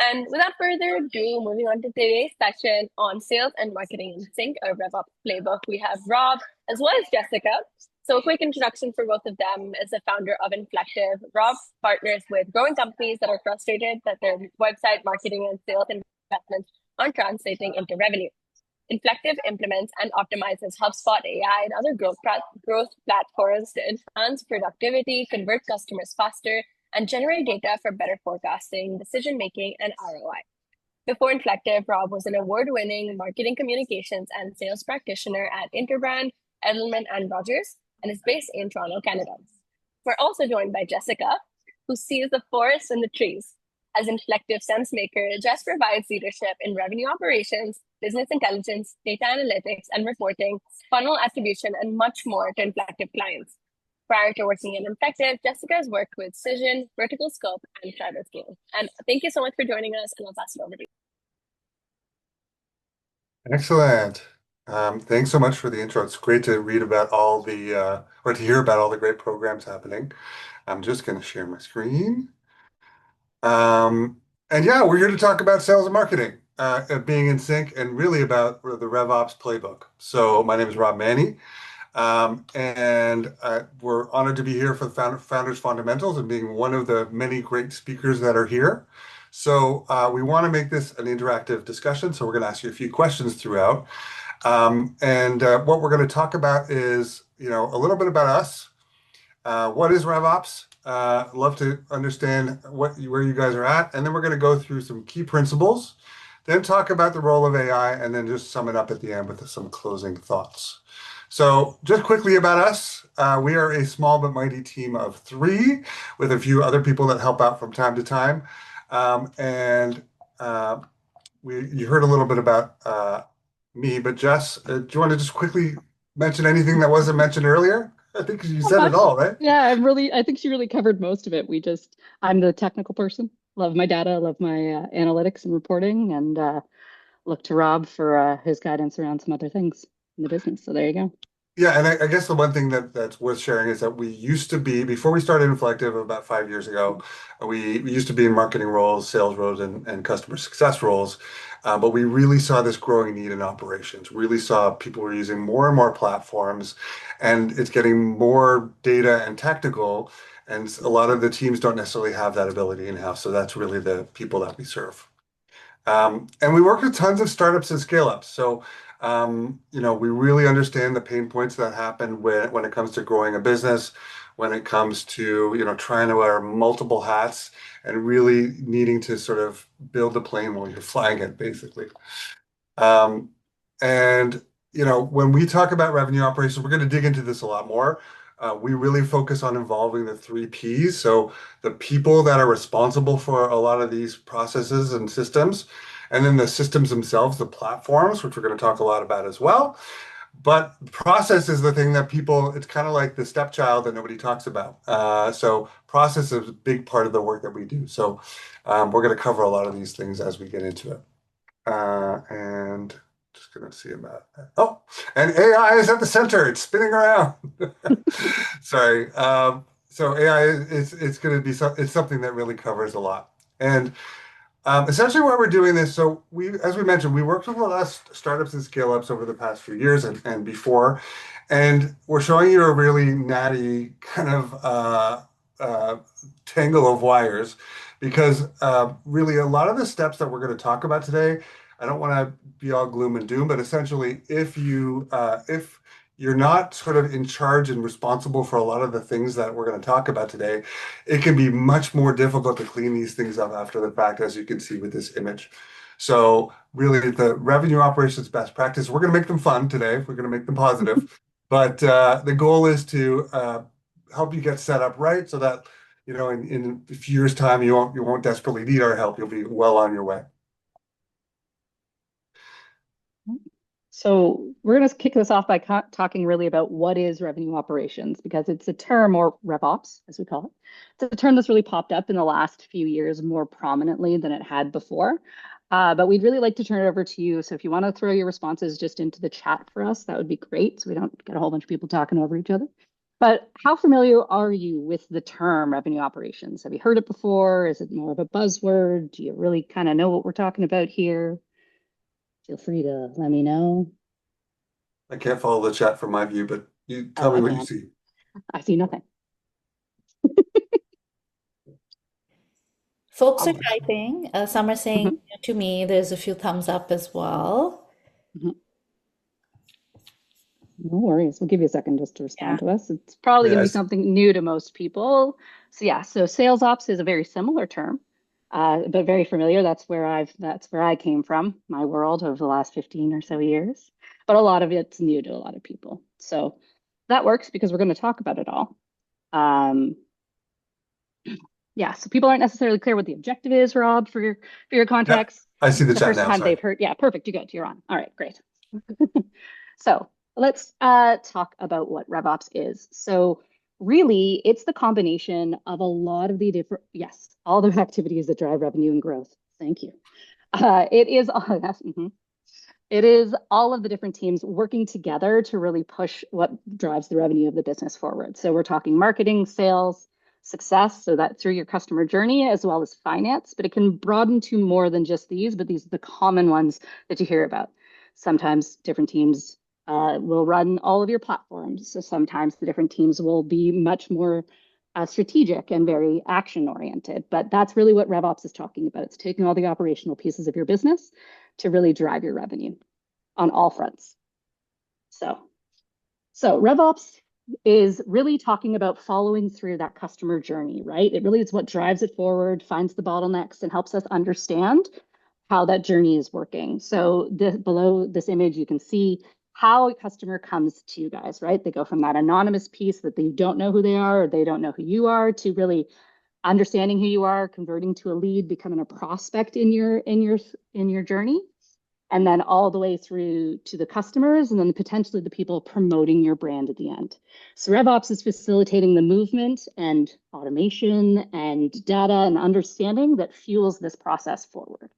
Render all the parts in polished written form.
And without further ado, moving on to today's session on sales and marketing in sync, or RevOps playbook, we have Rob as well as Jessica. So, a quick introduction for both of them. As the founder of Inflective, Rob partners with growing companies that are frustrated that their website marketing and sales investments aren't translating into revenue. Inflective implements and optimizes HubSpot AI and other growth platforms to enhance productivity, convert customers faster, and generate data for better forecasting, decision making, and ROI. Before Inflective, Rob was an award-winning marketing communications and sales practitioner at Interbrand, Edelman, and Rogers, and is based in Toronto, Canada. We're also joined by Jessica, who sees the forest and the trees. As Inflective sense maker, Jess provides leadership in revenue operations, business intelligence, data analytics and reporting, funnel attribution, and much more to Inflective clients. Prior to working in Inflective, Jessica has worked with Cision, Vertical Scope, and Travis Scale. And thank you so much for joining us, and I'll pass it over to you. Excellent. Thanks so much for the intro. It's great to read about all the, or to hear about all the great programs happening. I'm just going to share my screen. And yeah, we're here to talk about sales and marketing, being in sync, and really about the RevOps playbook. So my name is Rob Manny, and we're honored to be here for the Founders Fundamentals and being one of the many great speakers that are here. So we want to make this an interactive discussion, so we're going to ask you a few questions throughout. What we're going to talk about is, a little bit about us. What is RevOps? Love to understand where you guys are at, and then we're going to go through some key principles, then talk about the role of AI, and then just sum it up at the end with some closing thoughts. So just quickly about us, we are a small but mighty team of three with a few other people that help out from time to time. You heard a little bit about me, but Jess, do you want to just quickly mention anything that wasn't mentioned earlier? I think you Not said it much. all, right? Yeah, I think she really covered most of it. I'm the technical person. Love my data, love my analytics and reporting, and look to Rob for his guidance around some other things in the business. So there you go. Yeah, and I guess the one thing that's worth sharing is that we used to be, before we started Inflective about 5 years ago, we used to be in marketing roles, sales roles, and customer success roles. But we really saw this growing need in operations, really saw people were using more and more platforms, and it's getting more data and technical. And a lot of the teams don't necessarily have that ability in-house. So that's really the people that we serve. And we work with tons of startups and scale-ups. So, we really understand the pain points that happen when it comes to growing a business, when it comes to, trying to wear multiple hats and really needing to sort of build a plane while you're flying it, basically. Um, and, when we talk about revenue operations, we're going to dig into this a lot more. We really focus on involving the three Ps. So the people that are responsible for a lot of these processes and systems, and then the systems themselves, the platforms, which we're going to talk a lot about as well. But process is the thing that it's kind of like the stepchild that nobody talks about. So process is a big part of the work that we do. So we're going to cover a lot of these things as we get into it. And just going to see about that. Oh, and AI is at the center. It's spinning around. Sorry. So AI it's going to be it's something that really covers a lot. And essentially why we're doing this, so as we mentioned, we worked with a lot of startups and scale-ups over the past few years and before, and we're showing you a really natty kind of tangle of wires because really a lot of the steps that we're going to talk about today, I don't want to be all gloom and doom, but essentially if you're not sort of in charge and responsible for a lot of the things that we're going to talk about today, it can be much more difficult to clean these things up after the fact, as you can see with this image. So really the revenue operations best practice, we're going to make them fun today. We're going to make them positive. But the goal is to help you get set up right so that, in a few years' time, you won't desperately need our help. You'll be well on your way. So we're going to kick this off by talking really about what is revenue operations, because it's a term, or RevOps, as we call it. It's a term that's really popped up in the last few years more prominently than it had before. But we'd really like to turn it over to you. So if you want to throw your responses just into the chat for us, that would be great, so we don't get a whole bunch of people talking over each other. But how familiar are you with the term revenue operations? Have you heard it before? Is it more of a buzzword? Do you really kind of know what we're talking about here? Feel free to let me know. I can't follow the chat from my view, but you Oh, tell me I what you can. see. I see nothing. Folks are Um, typing. Some are saying Mhm, to me, there's a few thumbs up as well. mhm. No worries. We'll give you a second just to Yeah. respond to us. It's probably going to be Yes. something new to most people. So yeah, so sales ops is a very similar term, but very familiar. That's where I came from, my world over the last 15 or so years. But a lot of it's new to a lot of people. So that works because we're going to talk about it all. Um, yeah, so people aren't necessarily clear what the objective is, Rob, for your Yeah, context. I see It's the the chat first now. time Sorry. they've heard. Yeah, perfect. You're good. You're on. All right, great. So let's talk about what RevOps is. So really, it's the combination of a lot of the different, yes, all the activities that drive revenue and growth. Thank you. It is all, yes, it is all of the different teams working together to really push what drives the revenue of the business forward. So we're talking marketing, sales, success, so that through your customer journey, as well as finance, but it can broaden to more than just these, but these are the common ones that you hear about. Sometimes different teams will run all of your platforms. So sometimes the different teams will be much more strategic and very action oriented. But that's really what RevOps is talking about. It's taking all the operational pieces of your business to really drive your revenue on all fronts. So, so RevOps is really talking about following through that customer journey, right? It really is what drives it forward, finds the bottlenecks, and helps us understand how that journey is working. So below this image, you can see how a customer comes to you guys, right? They go from that anonymous piece that they don't know who they are or they don't know who you are to really understanding who you are, converting to a lead, becoming a prospect in your journey, and then all the way through to the customers and then potentially the people promoting your brand at the end. So RevOps is facilitating the movement and automation and data and understanding that fuels this process forward.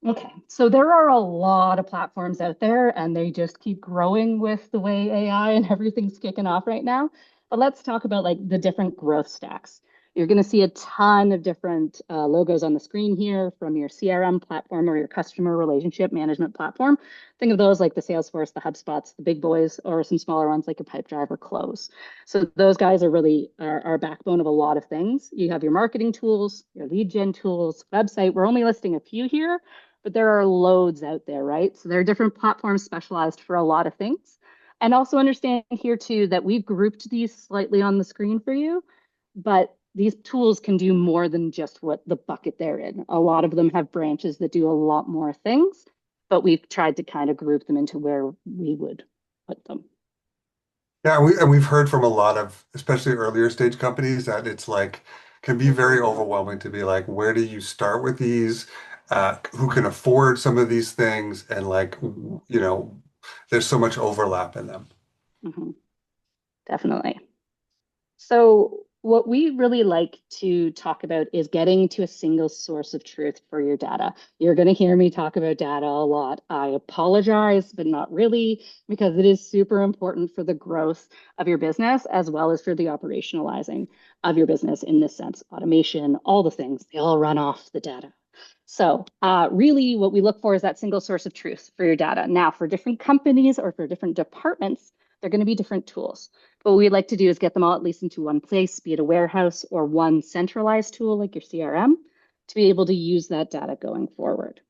Okay, so there are a lot of platforms out there and they just keep growing with the way AI and everything's kicking off right now. But let's talk about like the different growth stacks. You're going to see a ton of different logos on the screen here from your CRM platform or your customer relationship management platform. Think of those like the Salesforce, the HubSpots, the big boys, or some smaller ones like your Pipedrive or Close. So those guys are really our backbone of a lot of things. You have your marketing tools, your lead gen tools, website. We're only listing a few here, but there are loads out there, right? So there are different platforms specialized for a lot of things. And also understand here too that we've grouped these slightly on the screen for you, but these tools can do more than just what the bucket they're in. A lot of them have branches that do a lot more things, but we've tried to kind of group them into where we would put them. Yeah, we've heard from a lot of, especially earlier stage companies, that it's like can be very overwhelming to be like, where do you start with these? Who can afford some of these things? And like, there's so much overlap in them. Mhm, definitely. So, what we really like to talk about is getting to a single source of truth for your data. You're going to hear me talk about data a lot. I apologize, but not really, because it is super important for the growth of your business as well as for the operationalizing of your business in this sense. Automation, all the things, they all run off the data. So, really, what we look for is that single source of truth for your data. Now, for different companies or for different departments, they're going to be different tools. But what we'd like to do is get them all at least into one place, be it a warehouse or one centralized tool like your CRM, to be able to use that data going forward.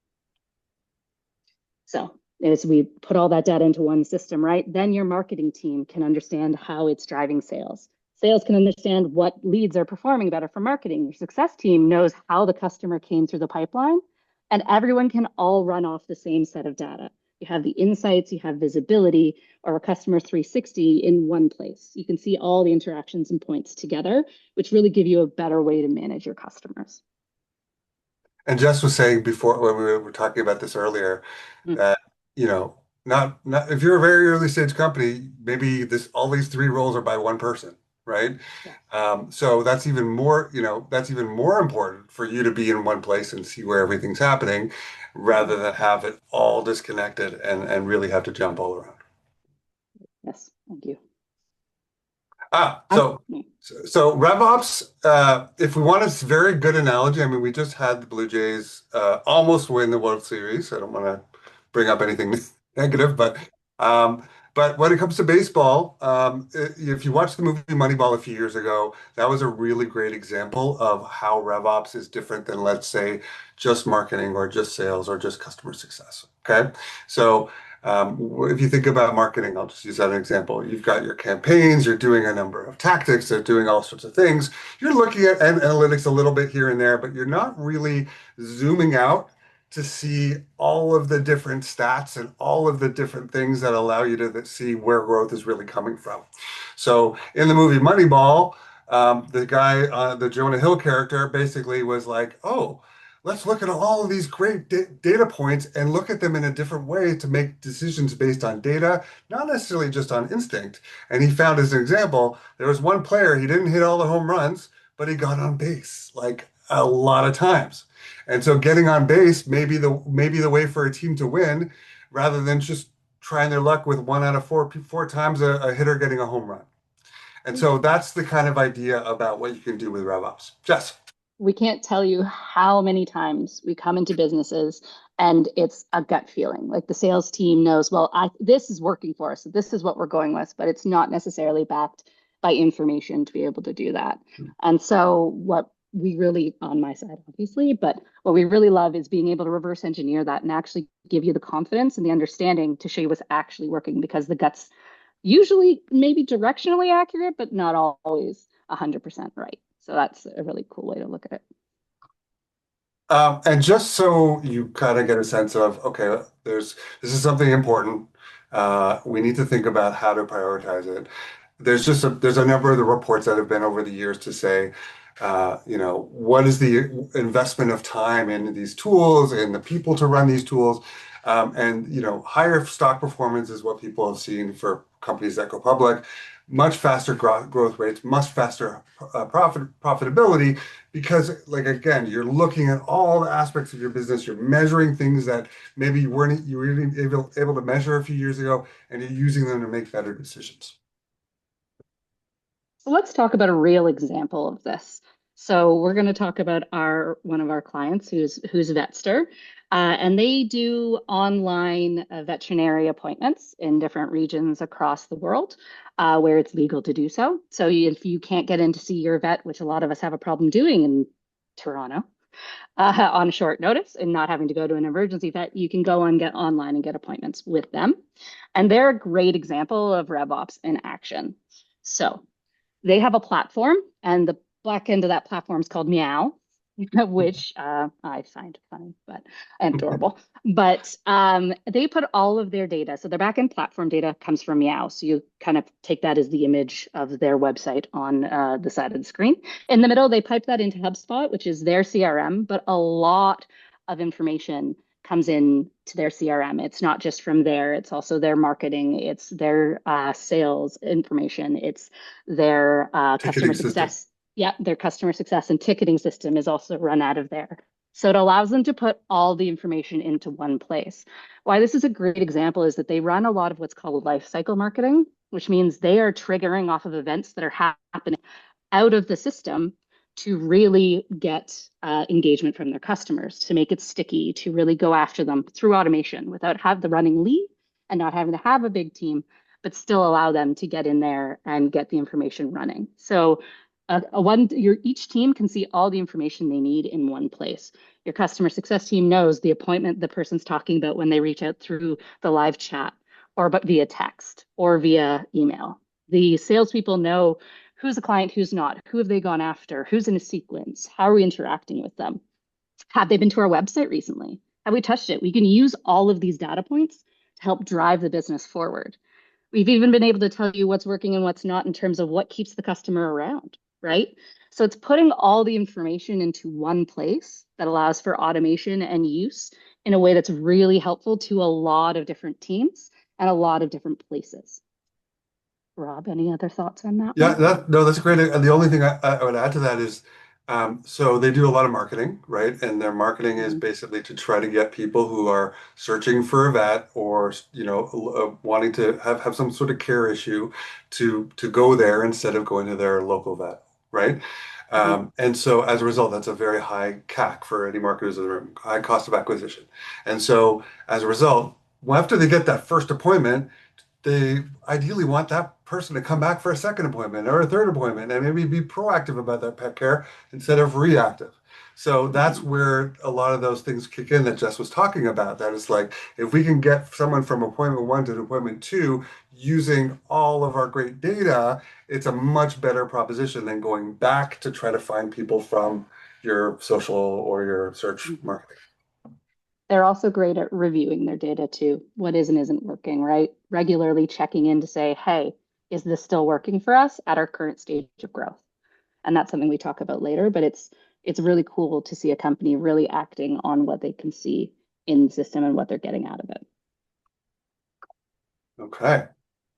So as we put all that data into one system, right, then your marketing team can understand how it's driving sales. Sales can understand what leads are performing better for marketing. Your success team knows how the customer came through the pipeline, and everyone can all run off the same set of data. You have the insights, you have visibility, or a customer 360 in one place. You can see all the interactions and points together, which really give you a better way to manage your customers. And Jess was saying before when we were talking about this earlier Mm, that, not if you're a very early stage company, maybe this all these three roles are by one person, right? yes. So that's even more important for you to be in one place and see where everything's happening rather than have it all disconnected and really have to jump all around. Thank you. So RevOps, if we want a very good analogy, I mean, we just had the Blue Jays almost win the World Series. I don't want to bring up anything negative, but when it comes to baseball, if you watched the movie Moneyball a few years ago, that was a really great example of how RevOps is different than, let's say, just marketing or just sales or just customer success. Okay, so if you think about marketing, I'll just use that as an example. You've got your campaigns, you're doing a number of tactics, they're doing all sorts of things. You're looking at analytics a little bit here and there, but you're not really zooming out to see all of the different stats and all of the different things that allow you to see where growth is really coming from. So in the movie Moneyball, the guy, the Jonah Hill character, basically was like, oh, let's look at all of these great data points and look at them in a different way to make decisions based on data, not necessarily just on instinct. And he found, as an example, there was one player, he didn't hit all the home runs, but he got on base like a lot of times. And so getting on base may be the way for a team to win, rather than just trying their luck with 1 out of 4 times a hitter getting a home run. And so that's the kind of idea about what you can do with RevOps. Jess. We can't tell you how many times we come into businesses and it's a gut feeling. Like the sales team knows, well, this is working for us. This is what we're going with, but it's not necessarily backed by information to be able to do that. And so what we really, on my side, obviously, but what we really love is being able to reverse engineer that and actually give you the confidence and the understanding to show you what's actually working, because the gut's usually maybe directionally accurate, but not always 100% right. So that's a really cool way to look at it. And just so you kind of get a sense of, okay, this is something important. We need to think about how to prioritize it. There's a number of the reports that have been over the years to say, what is the investment of time in these tools and the people to run these tools? Higher stock performance is what people have seen for companies that go public, much faster growth rates, much faster profitability, because, like, again, you're looking at all the aspects of your business, you're measuring things that maybe you weren't even able to measure a few years ago, and you're using them to make better decisions. So let's talk about a real example of this. So we're going to talk about one of our clients who's Vetster, and they do online veterinary appointments in different regions across the world where it's legal to do so. So if you can't get in to see your vet, which a lot of us have a problem doing in Toronto on short notice and not having to go to an emergency vet, you can go and get online and get appointments with them. And they're a great example of RevOps in action. So they have a platform, and the back end of that platform is called Meow, which I find funny but and adorable. But they put all of their data. So their backend platform data comes from Meow. So you kind of take that as the image of their website on the side of the screen. In the middle, they pipe that into HubSpot, which is their CRM, but a lot of information comes in to their CRM. It's not just from there, it's also their marketing, it's their sales information, it's their customer success. Yeah, their customer success and ticketing system is also run out of there. So it allows them to put all the information into one place. Why this is a great example is that they run a lot of what's called life cycle marketing, which means they are triggering off of events that are happening out of the system to really get engagement from their customers, to make it sticky, to really go after them through automation without have the running lead and not having to have a big team, but still allow them to get in there and get the information running. So each team can see all the information they need in one place. Your customer success team knows the appointment the person's talking about when they reach out through the live chat or but via text or via email. The salespeople know who's a client, who's not, who have they gone after, who's in a sequence, how are we interacting with them? Have they been to our website recently? Have we touched it? We can use all of these data points to help drive the business forward. We've even been able to tell you what's working and what's not in terms of what keeps the customer around, right? So it's putting all the information into one place that allows for automation and use in a way that's really helpful to a lot of different teams and a lot of different places. Rob, any other thoughts on that? Yeah, that's great. And the only thing I would add to that is So they do a lot of marketing, right? And their marketing is Mhm. basically to try to get people who are searching for a vet or, wanting to have some sort of care issue to go there instead of going to their local vet, right? Mhm. And so as a result, that's a very high CAC for any marketers in the room, high cost of acquisition. And so as a result, after they get that first appointment, they ideally want that person to come back for a second appointment or a third appointment and maybe be proactive about that pet care instead of reactive. So that's Mhm. where a lot of those things kick in that Jess was talking about. That is like, if we can get someone from appointment one to appointment two using all of our great data, it's a much better proposition than going back to try to find people from your social or your search Mhm. marketing. They're also great at reviewing their data too. What is and isn't working, right? Regularly checking in to say, hey, is this still working for us at our current stage of growth? And that's something we talk about later, but it's really cool to see a company really acting on what they can see in the system and what they're getting out of it. Okay.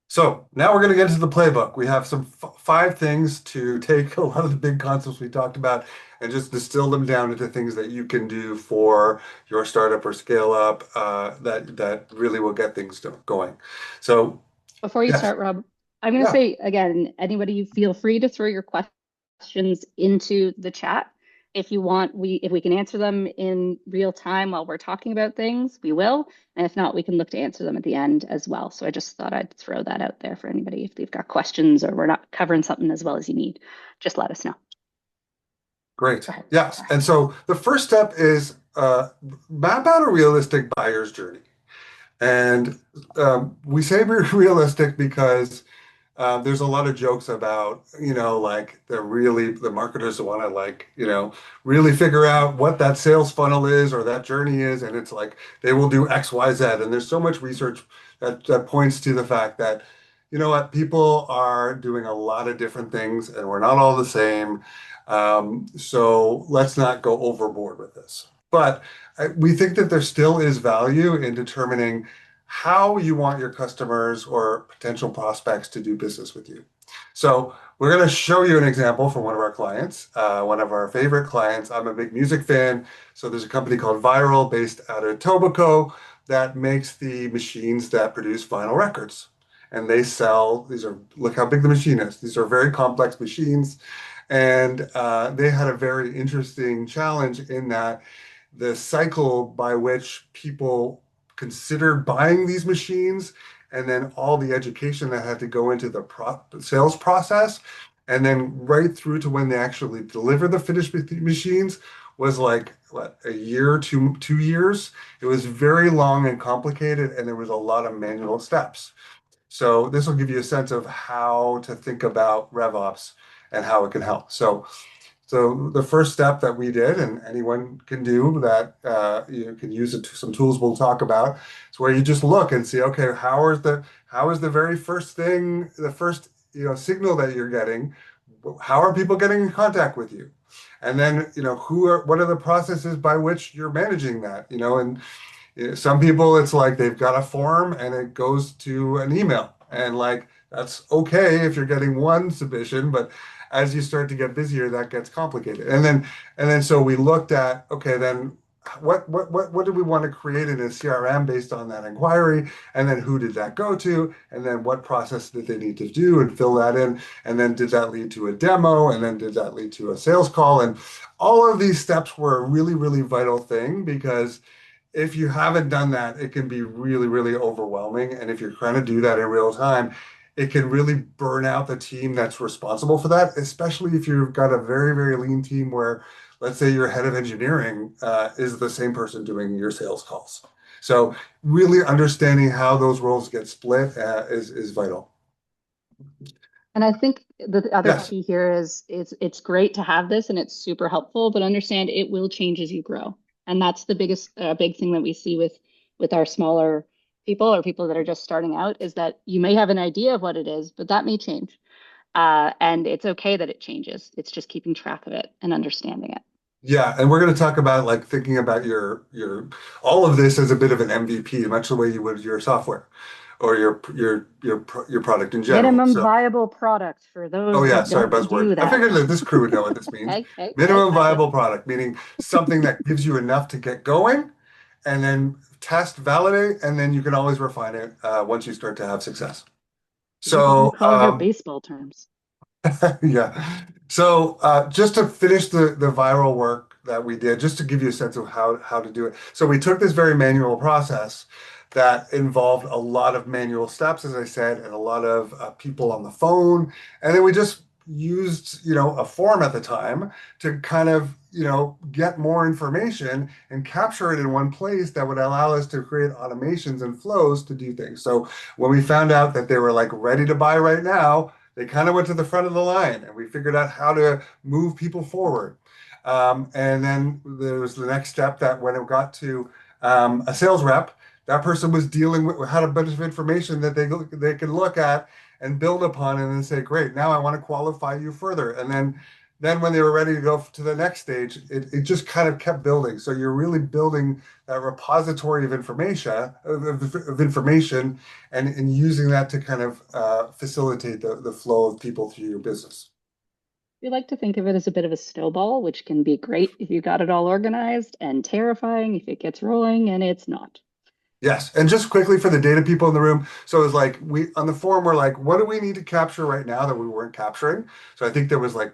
So now we're going to get into the playbook. We have some five things to take a lot of the big concepts we talked about and just distill them down into things that you can do for your startup or scale up that really will get things going. So Before you yes, start, Rob, I'm going to yeah, say again, anybody feel free to throw your questions into the chat. If you want, if we can answer them in real time while we're talking about things, we will. And if not, we can look to answer them at the end as well. So I just thought I'd throw that out there for anybody. If they've got questions or we're not covering something as well as you need, just let us know. great. Go ahead. Yes. And so the first step is map out a realistic buyer's journey. And we say we're realistic because there's a lot of jokes about, like the marketers want to really figure out what that sales funnel is or that journey is. And it's like they will do X, Y, Z. And there's so much research that points to the fact that, you know what, people are doing a lot of different things and we're not all the same. So let's not go overboard with this. But we think that there still is value in determining how you want your customers or potential prospects to do business with you. So we're going to show you an example from one of our clients, one of our favorite clients. I'm a big music fan. So there's a company called Viral based out of Tobago that makes the machines that produce vinyl records. And they sell, look how big the machine is. These are very complex machines. And they had a very interesting challenge in that the cycle by which people considered buying these machines and then all the education that had to go into the sales process and then right through to when they actually deliver the finished machines was like what, a year, 2 years. It was very long and complicated, and there was a lot of manual steps. So this will give you a sense of how to think about RevOps and how it can help. So the first step that we did, and anyone can do that, you can use some tools we'll talk about. It's where you just look and see, okay, how is the very first thing, the first signal that you're getting? How are people getting in contact with you? And then what are the processes by which you're managing that? And some people, it's like they've got a form and it goes to an email. And like that's okay if you're getting one submission, but as you start to get busier, that gets complicated. And then so we looked at, okay, then what do we want to create in a CRM based on that inquiry? And then who did that go to? And then what process did they need to do and fill that in? And then did that lead to a demo? And then did that lead to a sales call? And all of these steps were a really, really vital thing because if you haven't done that, it can be really, really overwhelming. And if you're trying to do that in real time, it can really burn out the team that's responsible for that, especially if you've got a very, very lean team where, let's say, your head of engineering is the same person doing your sales calls. So really understanding how those roles get split is vital. And I think the other Yes. key here is it's great to have this and it's super helpful, but understand it will change as you grow. And that's the big thing that we see with our smaller people or people that are just starting out is that you may have an idea of what it is, but that may change. And it's okay that it changes. It's just keeping track of it and understanding it. Yeah, and we're going to talk about like thinking about your all of this as a bit of an MVP, much the way you would your software. or your product in general. Minimum So, viable product for oh those yeah, that sorry, don't do buzzword. I that. figured that this crew would know what this means. Hey, hey, hey, Minimum gotcha. viable product, meaning something that gives you enough to get going, and then test, validate, and then you can always refine it once you start to have success. You So, call it our baseball terms. yeah. So just to finish the viral work that we did, just to give you a sense of how to do it. So we took this very manual process that involved a lot of manual steps, as I said, and a lot of people on the phone. And then we just used, a form at the time to kind of, get more information and capture it in one place that would allow us to create automations and flows to do things. So when we found out that they were like ready to buy right now, they kind of went to the front of the line and we figured out how to move people forward. And then there was the next step that when it got to a sales rep, that person was dealing with had a bunch of information that they could look at and build upon and then say, great, now I want to qualify you further. And then when they were ready to go to the next stage, it just kind of kept building. So you're really building that repository of information and using that to kind of facilitate the flow of people through your business. We like to think of it as a bit of a snowball, which can be great if you got it all organized, and terrifying if it gets rolling, and it's not. Yes, and just quickly for the data people in the room. So it was like we on the forum we're like, what do we need to capture right now that we weren't capturing? So I think there was like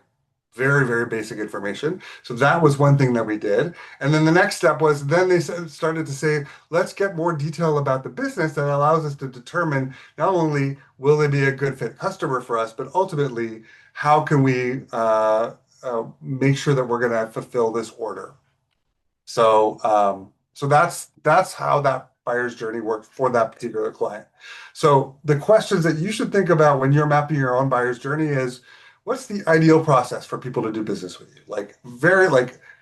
very, very basic information. So that was one thing that we did. And then the next step was then they started to say, let's get more detail about the business that allows us to determine not only will they be a good fit customer for us, but ultimately how can we make sure that we're going to fulfill this order. So that's how that buyer's journey worked for that particular client. So the questions that you should think about when you're mapping your own buyer's journey is, what's the ideal process for people to do business with you?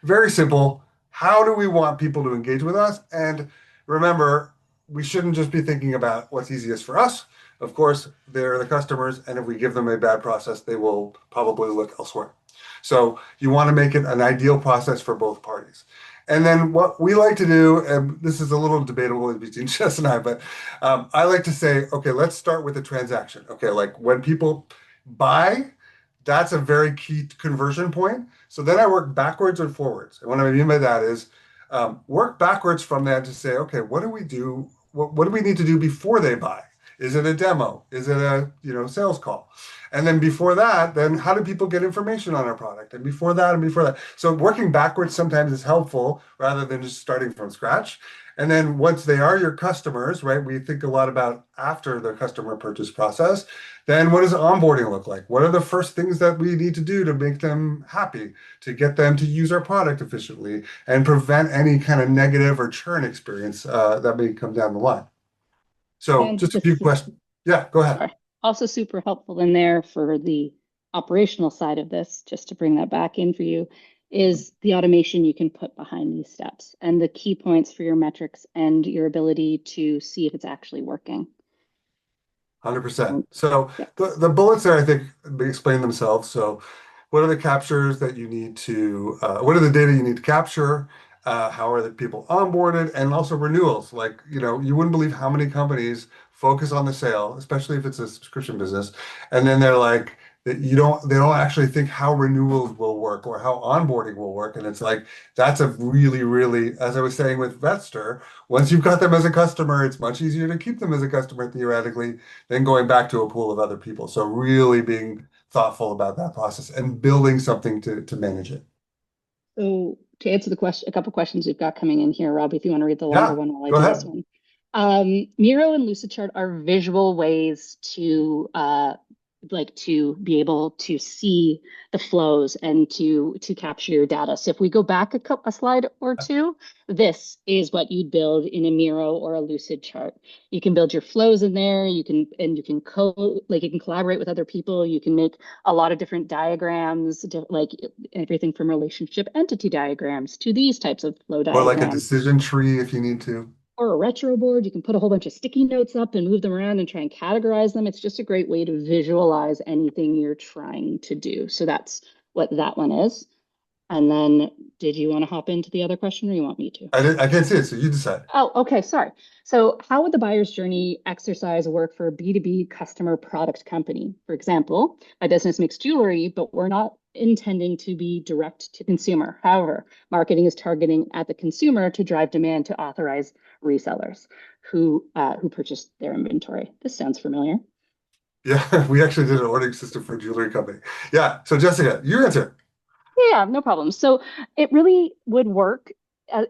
Very simple. How do we want people to engage with us? And remember, we shouldn't just be thinking about what's easiest for us. Of course, they're the customers, and if we give them a bad process, they will probably look elsewhere. So you want to make it an ideal process for both parties. And then what we like to do, and this is a little debatable between Jess and I, but I like to say, okay, let's start with a transaction. Okay, like when people buy, that's a very key conversion point. So then I work backwards and forwards. And what I mean by that is work backwards from that to say, okay, what do we do? What do we need to do before they buy? Is it a demo? Is it a sales call? And then before that, then how do people get information on our product? And before that, and before that. So working backwards sometimes is helpful rather than just starting from scratch. And then once they are your customers, right, we think a lot about after the customer purchase process, then what does onboarding look like? What are the first things that we need to do to make them happy, to get them to use our product efficiently and prevent any kind of negative or churn experience that may come down the line? So And just a this few is questions. Yeah, go ahead. sorry, also super helpful in there for the operational side of this, just to bring that back in for you, is the automation you can put behind these steps and the key points for your metrics and your ability to see if it's actually working. 100%. And So yeah, the bullets there, I think, explain themselves. So what are the captures that you need to, what are the data you need to capture? How are the people onboarded? And also renewals. Like, you wouldn't believe how many companies focus on the sale, especially if it's a subscription business. And then they're like, they don't actually think how renewals will work or how onboarding will work. And it's like, that's a really, really, as I was saying with Vetster, once you've got them as a customer, it's much easier to keep them as a customer theoretically than going back to a pool of other people. So really being thoughtful about that process and building something to manage it. so to answer the question, a couple questions we've got coming in here, Rob, if you want to read the longer Yeah, one while I go do this ahead. one. Miro and Lucidchart are visual ways to to be able to see the flows and to capture your data. So if we go back a slide or two, this is what you'd build in a Miro or a Lucidchart. You can build your flows in there. You can you can collaborate with other people. You can make a lot of different diagrams, like everything from relationship entity diagrams to these types of flow Or like a diagrams. decision tree if you need to. Or a retro board, you can put a whole bunch of sticky notes up and move them around and try and categorize them. It's just a great way to visualize anything you're trying to do. So that's what that one is. And then did you want to hop into the other question or you want me to? I can't see it, so you decide. Oh, okay, sorry. So how would the buyer's journey exercise work for a B2B customer product company? For example, my business makes jewelry, but we're not intending to be direct to consumer. However, marketing is targeting at the consumer to drive demand to authorize resellers who purchase their inventory. This sounds familiar. Yeah, we actually did an ordering system for a jewelry company. Yeah, so Jessica, you answer. Yeah, no problem. So it really would work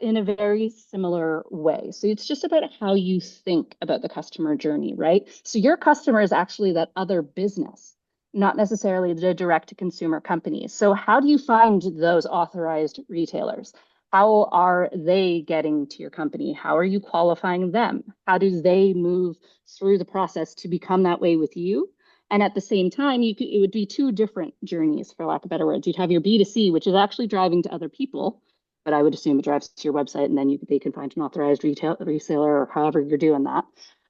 in a very similar way. So it's just about how you think about the customer journey, right? So your customer is actually that other business, not necessarily the direct to consumer companies. So how do you find those authorized retailers? How are they getting to your company? How are you qualifying them? How do they move through the process to become that way with you? And at the same time, it would be two different journeys, for lack of better words. You'd have your B2C, which is actually driving to other people, but I would assume it drives to your website and then they can find an authorized reseller or however you're doing that.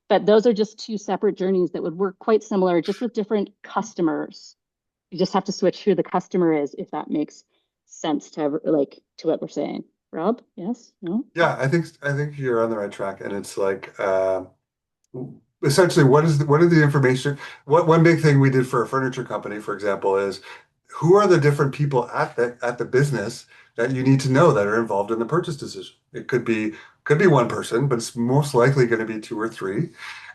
But those are just two separate journeys that would work quite similar, just with different customers. You just have to switch who the customer is, if that makes sense to what we're saying. Rob, yes? No? Yeah, I think you're on the right track, and it's like essentially what are the information? What one big thing we did for a furniture company, for example, is who are the different people at the business that you need to know that are involved in the purchase decision. It could be one person, but it's most likely going to be two or three,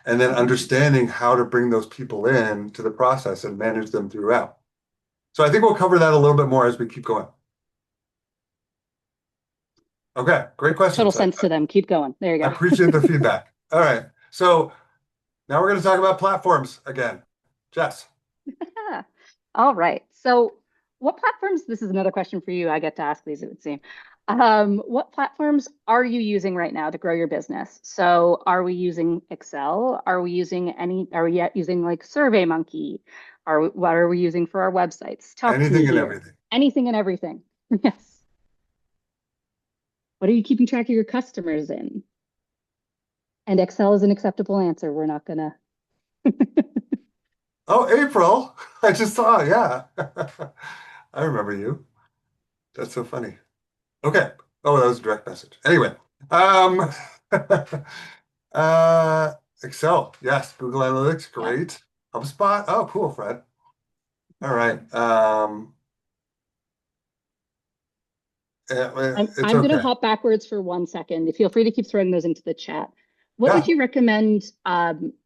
and then understanding how to bring those people in to the process and manage them throughout. So I think we'll cover that a little bit more as we keep going. Okay, great Total questions. sense to them. Keep going. There you I go. appreciate the feedback. All right. So now we're going to talk about platforms again. Jess. All right. So, what platforms? This is another question for you. I get to ask these, it would seem. What platforms are you using right now to grow your business? So, are we using Excel? Are we using Are we yet using like SurveyMonkey? What are we using for our websites? Talk to me Anything and here. everything. Anything and everything. Yes. What are you keeping track of your customers in? And Excel is an acceptable answer. We're not gonna. Oh, April. I just saw. Yeah. I remember you. That's so funny. Okay. Oh, that was a direct message. Anyway, um, uh, Excel. Yes. Google Analytics. Yeah. Great. HubSpot. Oh, cool, Fred. All right. It's I'm going to okay. hop backwards for 1 second. Feel free to keep throwing those into the chat. What would Yeah. you recommend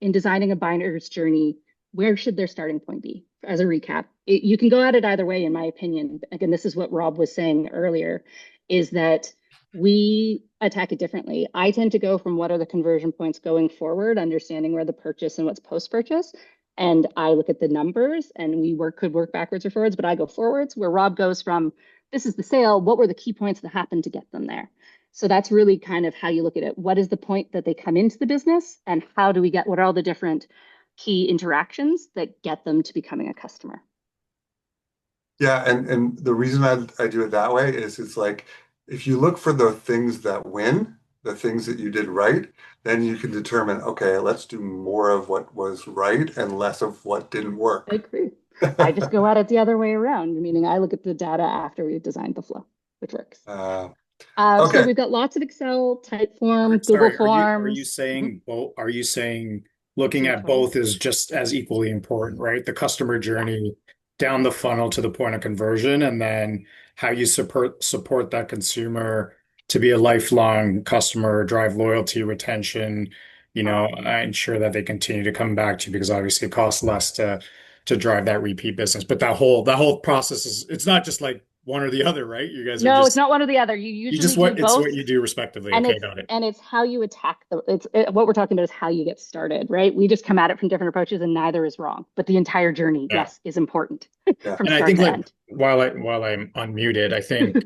in designing a buyer's journey? Where should their starting point be? As a recap, you can go at it either way, in my opinion. Again, this is what Rob was saying earlier, is that we attack it differently. I tend to go from what are the conversion points going forward, understanding where the purchase and what's post-purchase. And I look at the numbers and could work backwards or forwards, but I go forwards where Rob goes from this is the sale. What were the key points that happened to get them there? So that's really kind of how you look at it. What is the point that they come into the business and how do we get, what are all the different key interactions that get them to becoming a customer? Yeah, and the reason I do it that way is it's like if you look for the things that win, the things that you did right, then you can determine, okay, let's do more of what was right and less of what didn't I work. agree. I just go at it the other way around, meaning I look at the data after we've designed the flow, which works. Uh, So okay. we've got lots of Excel, Typeform, Google Sorry, are you Forms. saying both? Are you saying looking Which at one? both is just as equally important, right? The customer Yeah, journey down the funnel to the point of conversion, and then how you support that consumer to be a lifelong customer, drive loyalty, retention, ensure that they continue to come back to you because obviously it costs less to drive that repeat business. But that whole process is it's not just like one or the other, right? You guys are no, it's just not one or the other. You you usually just do what it's both. what you do respectively. And Okay, it's got it. and it's how you attack what we're talking about is how you get started, right? We just come at it from different approaches and neither is wrong, but the entire journey, Yeah. yes, is important Yeah. from And I start think to like end. while I'm unmuted, I think,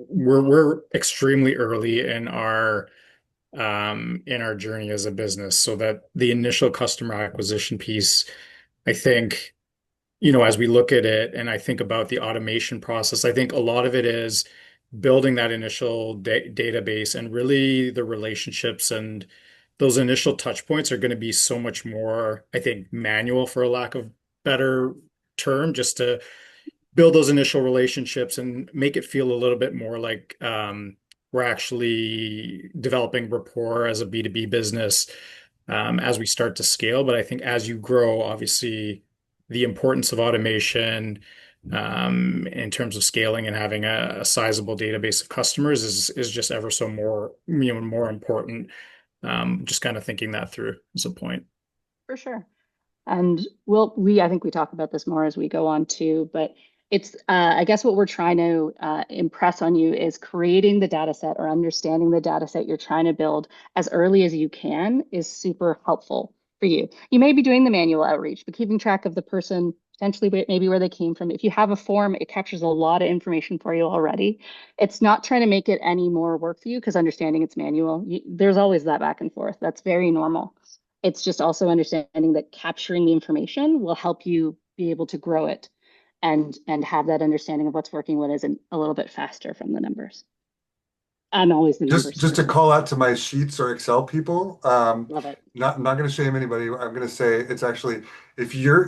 we're extremely early in our journey as a business, so that the initial customer acquisition piece, I think, as we look at it and I think about the automation process, I think a lot of it is building that initial database and really the relationships and those initial touch points are going to be so much more, I think, manual for a lack of better term, just to build those initial relationships and make it feel a little bit more like we're actually developing rapport as a B2B business as we start to scale. But I think as you grow, obviously, the importance of automation in terms of scaling and having a sizable database of customers is just ever so more important. Just kind of thinking that through is a point. For sure. And I think we talk about this more as we go on too, but it's, I guess what we're trying to impress on you is creating the data set or understanding the data set you're trying to build as early as you can is super helpful for you. You may be doing the manual outreach, but keeping track of the person, potentially maybe where they came from. If you have a form, it captures a lot of information for you already. It's not trying to make it any more work for you because understanding it's manual, there's always that back and forth. That's very normal. It's just also understanding that capturing the information will help you be able to grow it and have that understanding of what's working, what isn't a little bit faster from the numbers. I'm always the numbers Just to person. call out to my Sheets or Excel people, Love it. not going to shame anybody. I'm going to say it's actually if you're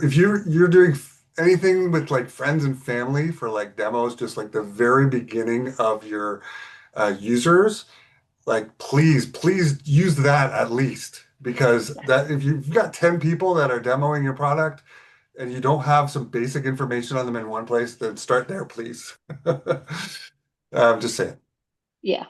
doing anything with like friends and family for like demos, just like the very beginning of your users, like please use that at least because that if you've got 10 people that are demoing your product and you don't have some basic information on them in one place, then start there, please. Just saying. Yeah.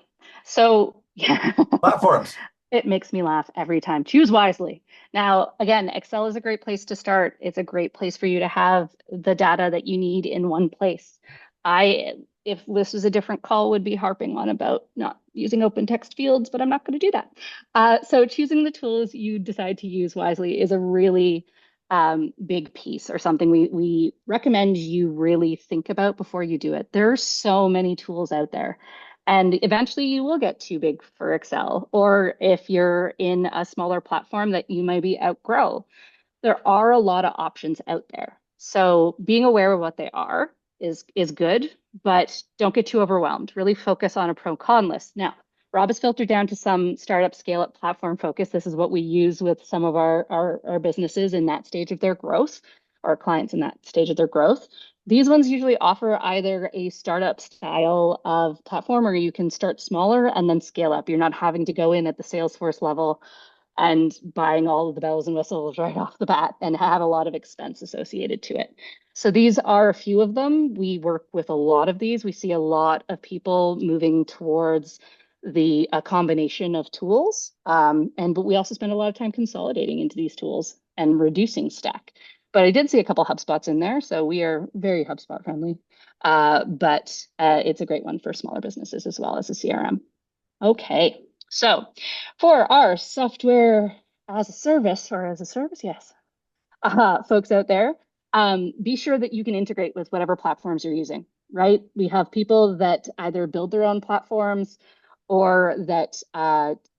So yeah, Platforms. it makes me laugh every time. Choose wisely. Now, again, Excel is a great place to start. It's a great place for you to have the data that you need in one place. If this was a different call, would be harping on about not using open text fields, but I'm not going to do that. So choosing the tools you decide to use wisely is a really big piece or something we recommend you really think about before you do it. There are so many tools out there. And eventually you will get too big for Excel. Or if you're in a smaller platform that you maybe outgrow, there are a lot of options out there. So being aware of what they are is good, but don't get too overwhelmed. Really focus on a pro con list. Now, Rob has filtered down to some startup scale up platform focus. This is what we use with some of our businesses in that stage of their growth, our clients in that stage of their growth. These ones usually offer either a startup style of platform or you can start smaller and then scale up. You're not having to go in at the Salesforce level and buying all of the bells and whistles right off the bat and have a lot of expense associated to it. So these are a few of them. We work with a lot of these. We see a lot of people moving towards the combination of tools. But we also spend a lot of time consolidating into these tools and reducing stack. But I did see a couple HubSpots in there, so we are very HubSpot friendly. But it's a great one for smaller businesses as well as a CRM. Okay, so for our software as a service or as a service, yes, folks out there, be sure that you can integrate with whatever platforms you're using, right? We have people that either build their own platforms or that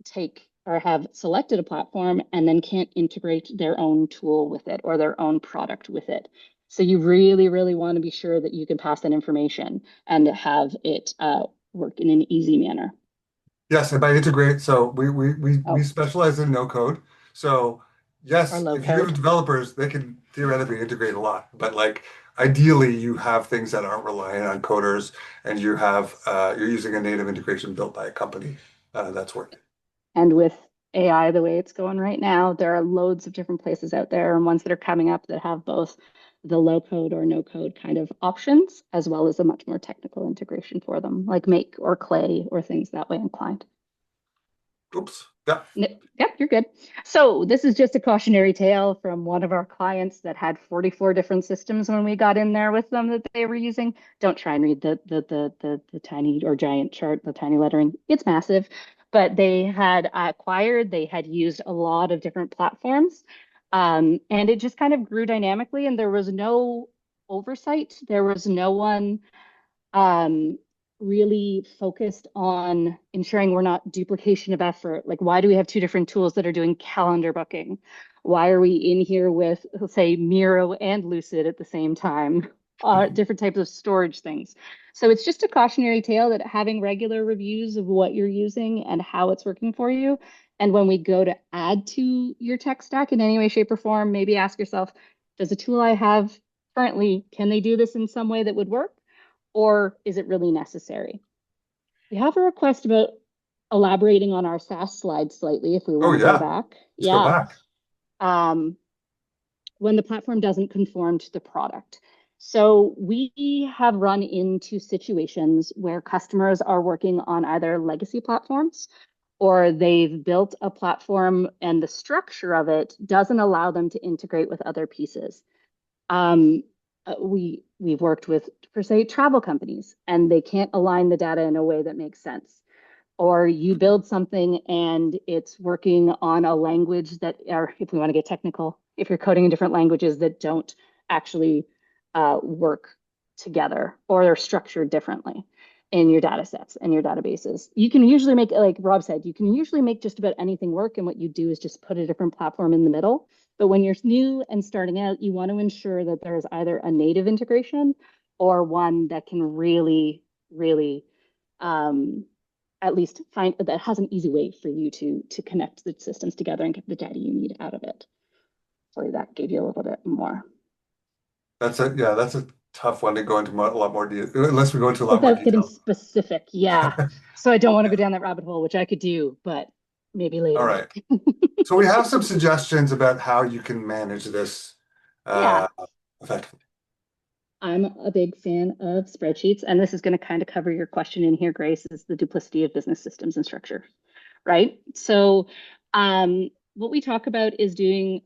take or have selected a platform and then can't integrate their own tool with it or their own product with it. So you really, really want to be sure that you can pass that information and have it work in an easy manner. Yes, and by integrate, so we Oh, specialize in no code. So or yes, low if you have code. developers, they can theoretically integrate a lot. But like ideally, you have things that aren't reliant on coders, and you're using a native integration built by a company that's working. And with AI the way it's going right now, there are loads of different places out there and ones that are coming up that have both the low code or no code kind of options, as well as a much more technical integration for them, like Make or Clay or things that way inclined. Oops. Yeah. Yep, you're good. So this is just a cautionary tale from one of our clients that had 44 different systems when we got in there with them that they were using. Don't try and read the tiny or giant chart, the tiny lettering. It's massive, but they had they had used a lot of different platforms, and it just kind of grew dynamically, and there was no oversight. There was no one um, really focused on ensuring we're not duplication of effort. Like, why do we have two different tools that are doing calendar booking? Why are we in here with, let's say, Miro and Lucid at the same time? Different types of storage things. So it's just a cautionary tale that having regular reviews of what you're using and how it's working for you. And when we go to add to your tech stack in any way, shape, or form, maybe ask yourself, does the tool I have currently, can they do this in some way that would work? Or is it really necessary? We have a request about elaborating on our SaaS slide slightly if we Oh want to go yeah, back. let's go Yeah. back. Um, when the platform doesn't conform to the product. So we have run into situations where customers are working on either legacy platforms or they've built a platform and the structure of it doesn't allow them to integrate with other pieces. Um, we've worked with, per se, travel companies, and they can't align the data in a way that makes sense. Or you build something and it's working on a language that, or if we want to get technical, if you're coding in different languages that don't actually work together or they're structured differently in your data sets and your databases. You can usually make, like Rob said, you can usually make just about anything work. And what you do is just put a different platform in the middle. But when you're new and starting out, you want to ensure that there's either a native integration or one that can really, really at least find that has an easy way for you to connect the systems together and get the data you need out of it. Hopefully that gave you a little bit more. That's a tough one to go into a lot more detail, unless we go into a lot more Without getting detail. specific, yeah. So I don't want to go down that rabbit hole, which I could do, but maybe All later. right. So we have some suggestions about how you can manage this Yeah, effectively. I'm a big fan of spreadsheets, and this is going to kind of cover your question in here, Grace, is the duplicity of business systems and structure, right? So what we talk about is doing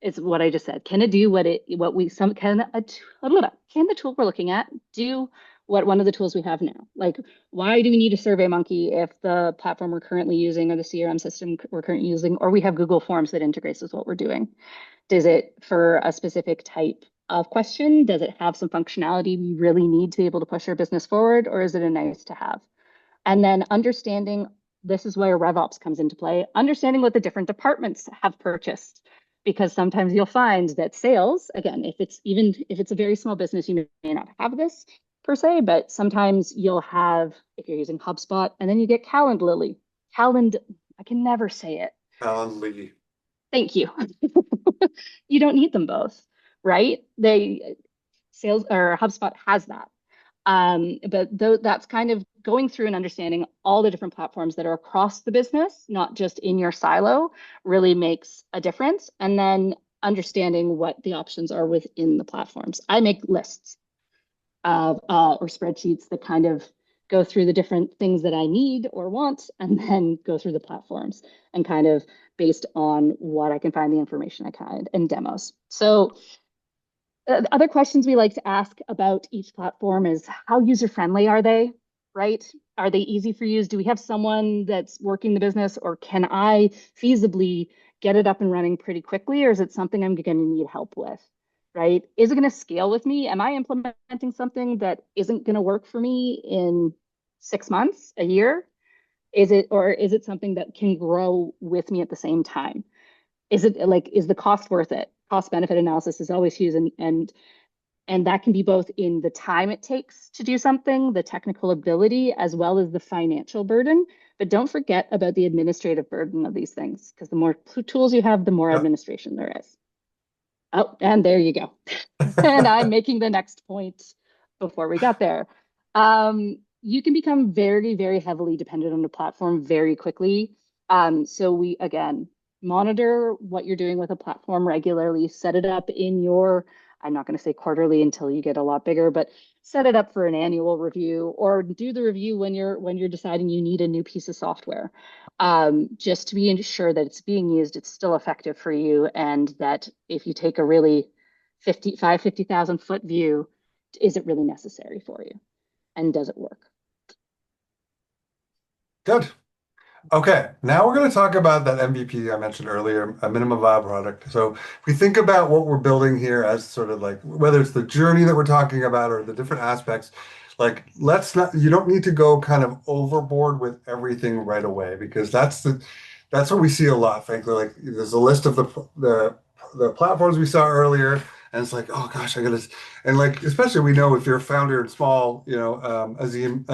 it's what I just said. Can it do what we some can the tool we're looking at do what one of the tools we have now? Like, why do we need a Survey Monkey if the platform we're currently using or the CRM system we're currently using, or we have Google Forms that integrates with what we're doing? Does it for a specific type of question? Does it have some functionality we really need to be able to push our business forward, or is it a nice to have? And then understanding, this is where RevOps comes into play, understanding what the different departments have purchased. Because sometimes you'll find that sales, again, if it's a very small business, you may not have this per se, but sometimes you'll have, if you're using HubSpot, and then you get Calendly. I can never say it. Calendly. Thank you. You don't need them both, right? They sales or HubSpot has that. But that's kind of going through and understanding all the different platforms that are across the business, not just in your silo, really makes a difference. And then understanding what the options are within the platforms. I make lists of or spreadsheets that kind of go through the different things that I need or want, and then go through the platforms and kind of based on what I can find the information I can and demos. So other questions we like to ask about each platform is how user-friendly are they, right? Are they easy for use? Do we have someone that's working the business, or can I feasibly get it up and running pretty quickly, or is it something I'm going to need help with, right? Is it going to scale with me? Am I implementing something that isn't going to work for me in 6 months, a year? Is it something that can grow with me at the same time? Is the cost worth it? Cost benefit analysis is always used, and that can be both in the time it takes to do something, the technical ability, as well as the financial burden. But don't forget about the administrative burden of these things, because the more tools you have, the more Yep. administration there is. Oh, and there you go. And I'm making the next point before we got there. You can become very, very heavily dependent on the platform very quickly. So we, again, monitor what you're doing with a platform regularly, set it up in your, I'm not going to say quarterly until you get a lot bigger, but set it up for an annual review, or do the review when you're deciding you need a new piece of software. Just to be sure that it's being used, it's still effective for you, and that if you take a really 50,000 foot view, is it really necessary for you? And does it work? Good. Okay, now we're going to talk about that MVP I mentioned earlier, a minimum viable product. So if we think about what we're building here as sort of like whether it's the journey that we're talking about or the different aspects, like you don't need to go kind of overboard with everything right away, because that's what we see a lot, frankly. Like there's a list of the platforms we saw earlier, and it's like, oh gosh, and like especially we know if you're a founder and small, Azim,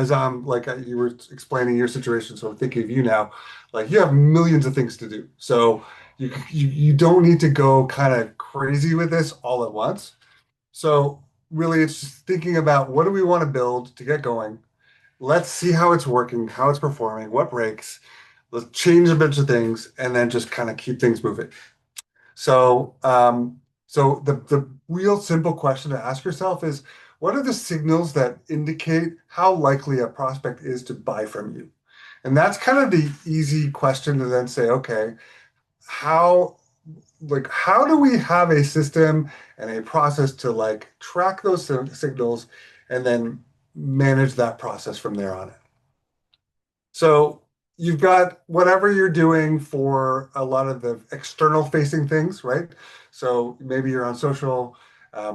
like you were explaining your situation, so I'm thinking of you now, like you have millions of things to do, so you don't need to go kind of crazy with this all at once. So really, it's just thinking about what do we want to build to get going. Let's see how it's working, how it's performing, what breaks. Let's change a bunch of things, and then just kind of keep things moving. So, so the real simple question to ask yourself is, what are the signals that indicate how likely a prospect is to buy from you? And that's kind of the easy question to then say, okay, how how do we have a system and a process to like track those signals and then manage that process from there on in? So you've got whatever you're doing for a lot of the external facing things, right? So maybe you're on social.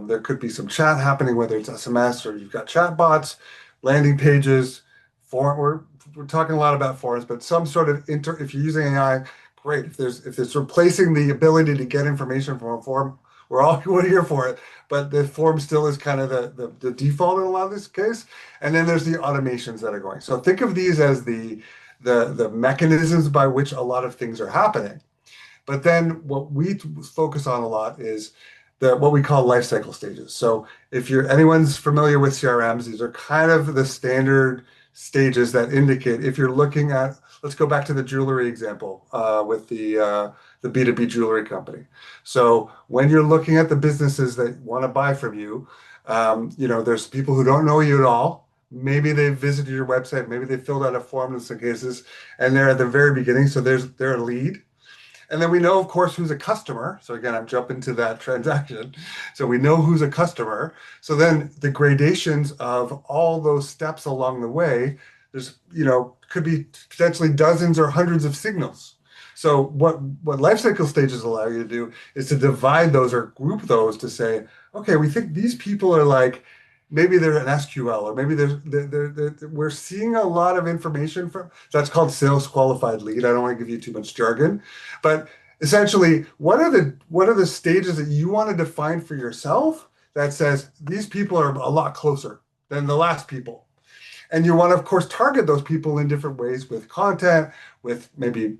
There could be some chat happening, whether it's SMS or you've got chat bots, landing pages, forum. We're talking a lot about forums, but some sort of if you're using AI, great. If it's replacing the ability to get information from a forum, we're here for it. But the form still is kind of the default in a lot of this case. And then there's the automations that are going. So think of these as the mechanisms by which a lot of things are happening. But then what we focus on a lot is what we call life cycle stages. So if anyone's familiar with CRMs, these are kind of the standard stages that indicate if you're looking at, let's go back to the jewelry example with the B2B jewelry company. So when you're looking at the businesses that want to buy from you, there's people who don't know you at all. Maybe they visited your website, maybe they filled out a form in some cases, and they're at the very beginning. So they're a lead. And then we know, of course, who's a customer. So again, I'm jumping to that transaction. So we know who's a customer. So then the gradations of all those steps along the way, could be potentially dozens or hundreds of signals. So what lifecycle stages allow you to do is to divide those or group those to say, okay, we think these people are like, maybe they're an SQL, or maybe we're seeing a lot of information from, that's called sales qualified lead. I don't want to give you too much jargon, but essentially, what are the stages that you want to define for yourself that says these people are a lot closer than the last people? And you want to, of course, target those people in different ways with content, with maybe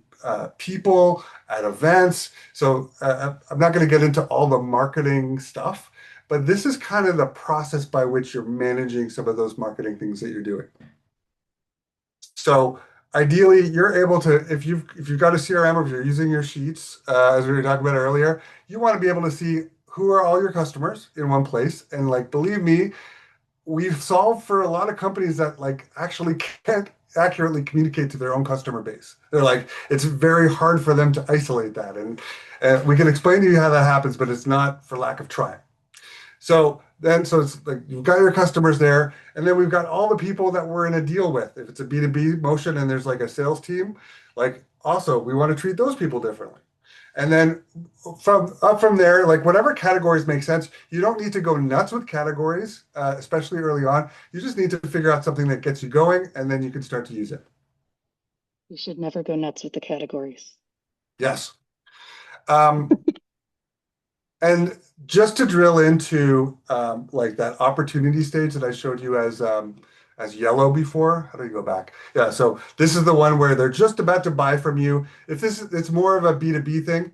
people at events. So I'm not going to get into all the marketing stuff, but this is kind of the process by which you're managing some of those marketing things that you're doing. So ideally, you're able to, if you've got a CRM or if you're using your sheets, as we were talking about earlier, you want to be able to see who are all your customers in one place. And like, believe me, we've solved for a lot of companies that like actually can't accurately communicate to their own customer base. They're like, it's very hard for them to isolate that. And we can explain to you how that happens, but it's not for lack of trying. So it's like you've got your customers there, and then we've got all the people that we're in a deal with. If it's a B2B motion and there's like a sales team, like also we want to treat those people differently. And then from there, like whatever categories make sense, you don't need to go nuts with categories, especially early on. You just need to figure out something that gets you going, and then you can start to use it. You should never go nuts with the categories. Yes. And just to drill into like that opportunity stage that I showed you as yellow before. How do you go back? Yeah, so this is the one where they're just about to buy from you. It's more of a B2B thing.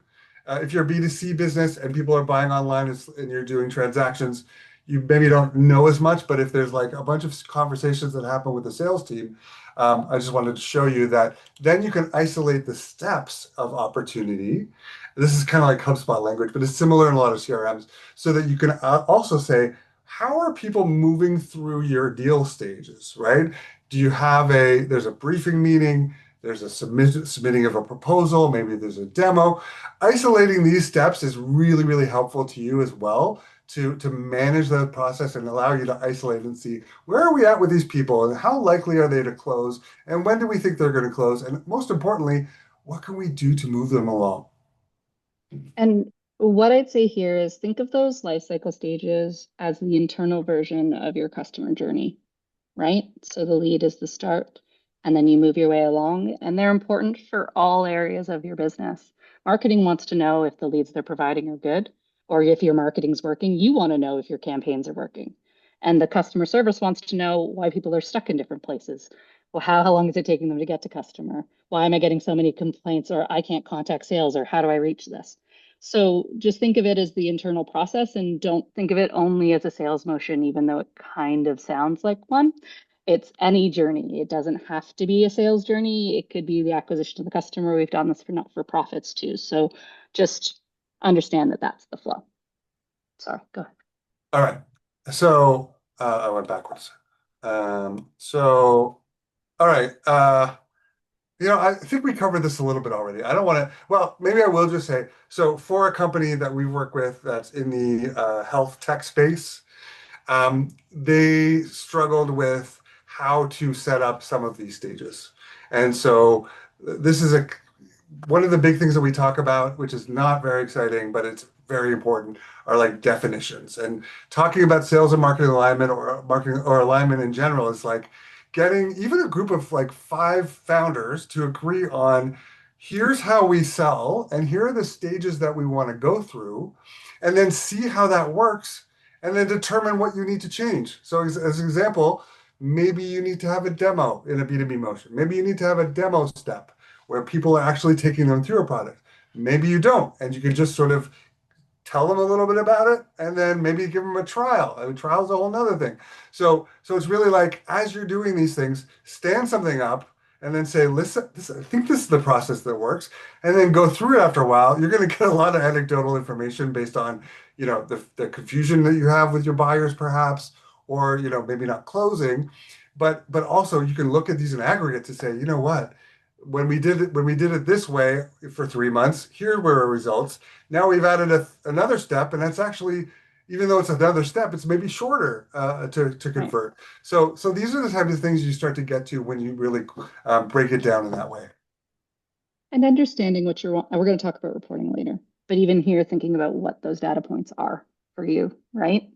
If you're a B2C business and people are buying online and you're doing transactions, you maybe don't know as much, but if there's like a bunch of conversations that happen with the sales team, I just wanted to show you that then you can isolate the steps of opportunity. This is kind of like HubSpot language, but it's similar in a lot of CRMs, so that you can also say, how are people moving through your deal stages, right? There's a briefing meeting, there's a submitting of a proposal, maybe there's a demo. Isolating these steps is really, really helpful to you as well to manage the process and allow you to isolate and see where are we at with these people and how likely are they to close and when do we think they're going to close? And most importantly, what can we do to move them along? And what I'd say here is think of those life cycle stages as the internal version of your customer journey, right? So the lead is the start, and then you move your way along, and they're important for all areas of your business. Marketing wants to know if the leads they're providing are good, or if your marketing's working. You want to know if your campaigns are working. And the customer service wants to know why people are stuck in different places. Well, how long is it taking them to get to customer? Why am I getting so many complaints, or I can't contact sales, or how do I reach this? So just think of it as the internal process and don't think of it only as a sales motion, even though it kind of sounds like one. It's any journey. It doesn't have to be a sales journey. It could be the acquisition of the customer. We've done this for not for profits too. So just understand that that's the flow. Sorry, go ahead. All right. So I went backwards. So all right. I think we covered this a little bit already. I don't want to, well, maybe I will just say, so for a company that we work with that's in the health tech space, they struggled with how to set up some of these stages. And so this is one of the big things that we talk about, which is not very exciting, but it's very important, are like definitions. And talking about sales and marketing alignment or marketing or alignment in general is like getting even a group of like 5 founders to agree on here's how we sell and here are the stages that we want to go through, and then see how that works and then determine what you need to change. So as an example, maybe you need to have a demo in a B2B motion. Maybe you need to have a demo step where people are actually taking them through a product. Maybe you don't, and you can just sort of tell them a little bit about it and then maybe give them a trial. I mean, trial is a whole nother thing. So it's really like as you're doing these things, stand something up and then say, listen, I think this is the process that works, and then go through it after a while. You're going to get a lot of anecdotal information based on, the confusion that you have with your buyers perhaps, or, maybe not closing, but also you can look at these in aggregate to say, you know what, when we did it this way for 3 months, here were our results. Now we've added another step, and that's actually, even though it's another step, it's maybe shorter to convert. Right. So these are the types of things you start to get to when you really break it down in that way. And understanding what we're going to talk about reporting later, but even here, thinking about what those data points are for you, right?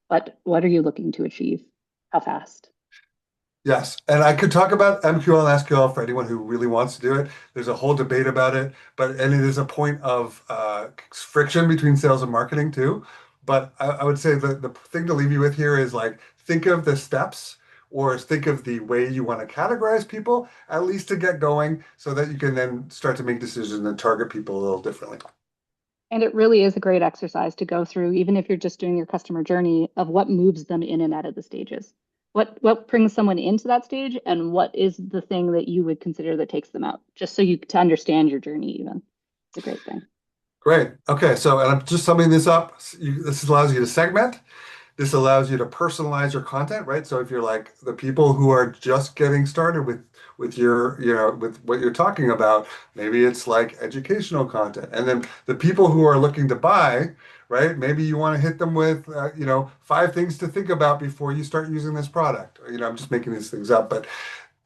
What are you looking to achieve? How fast? Yes, and I could talk about MQL and SQL for anyone who really wants to do it. There's a whole debate about it, and it is a point of friction between sales and marketing too. But I would say the thing to leave you with here is like think of the steps or think of the way you want to categorize people, at least to get going, so that you can then start to make decisions and target people a little differently. And it really is a great exercise to go through, even if you're just doing your customer journey, of what moves them in and out of the stages. What brings someone into that stage, and what is the thing that you would consider that takes them out, just so you to understand your journey even. It's a great thing. Great. Okay, so and I'm just summing this up. This allows you to segment. This allows you to personalize your content, right? So if you're like the people who are just getting started with your, with what you're talking about, maybe it's like educational content. And then the people who are looking to buy, right? Maybe you want to hit them with, 5 things to think about before you start using this product. I'm just making these things up, but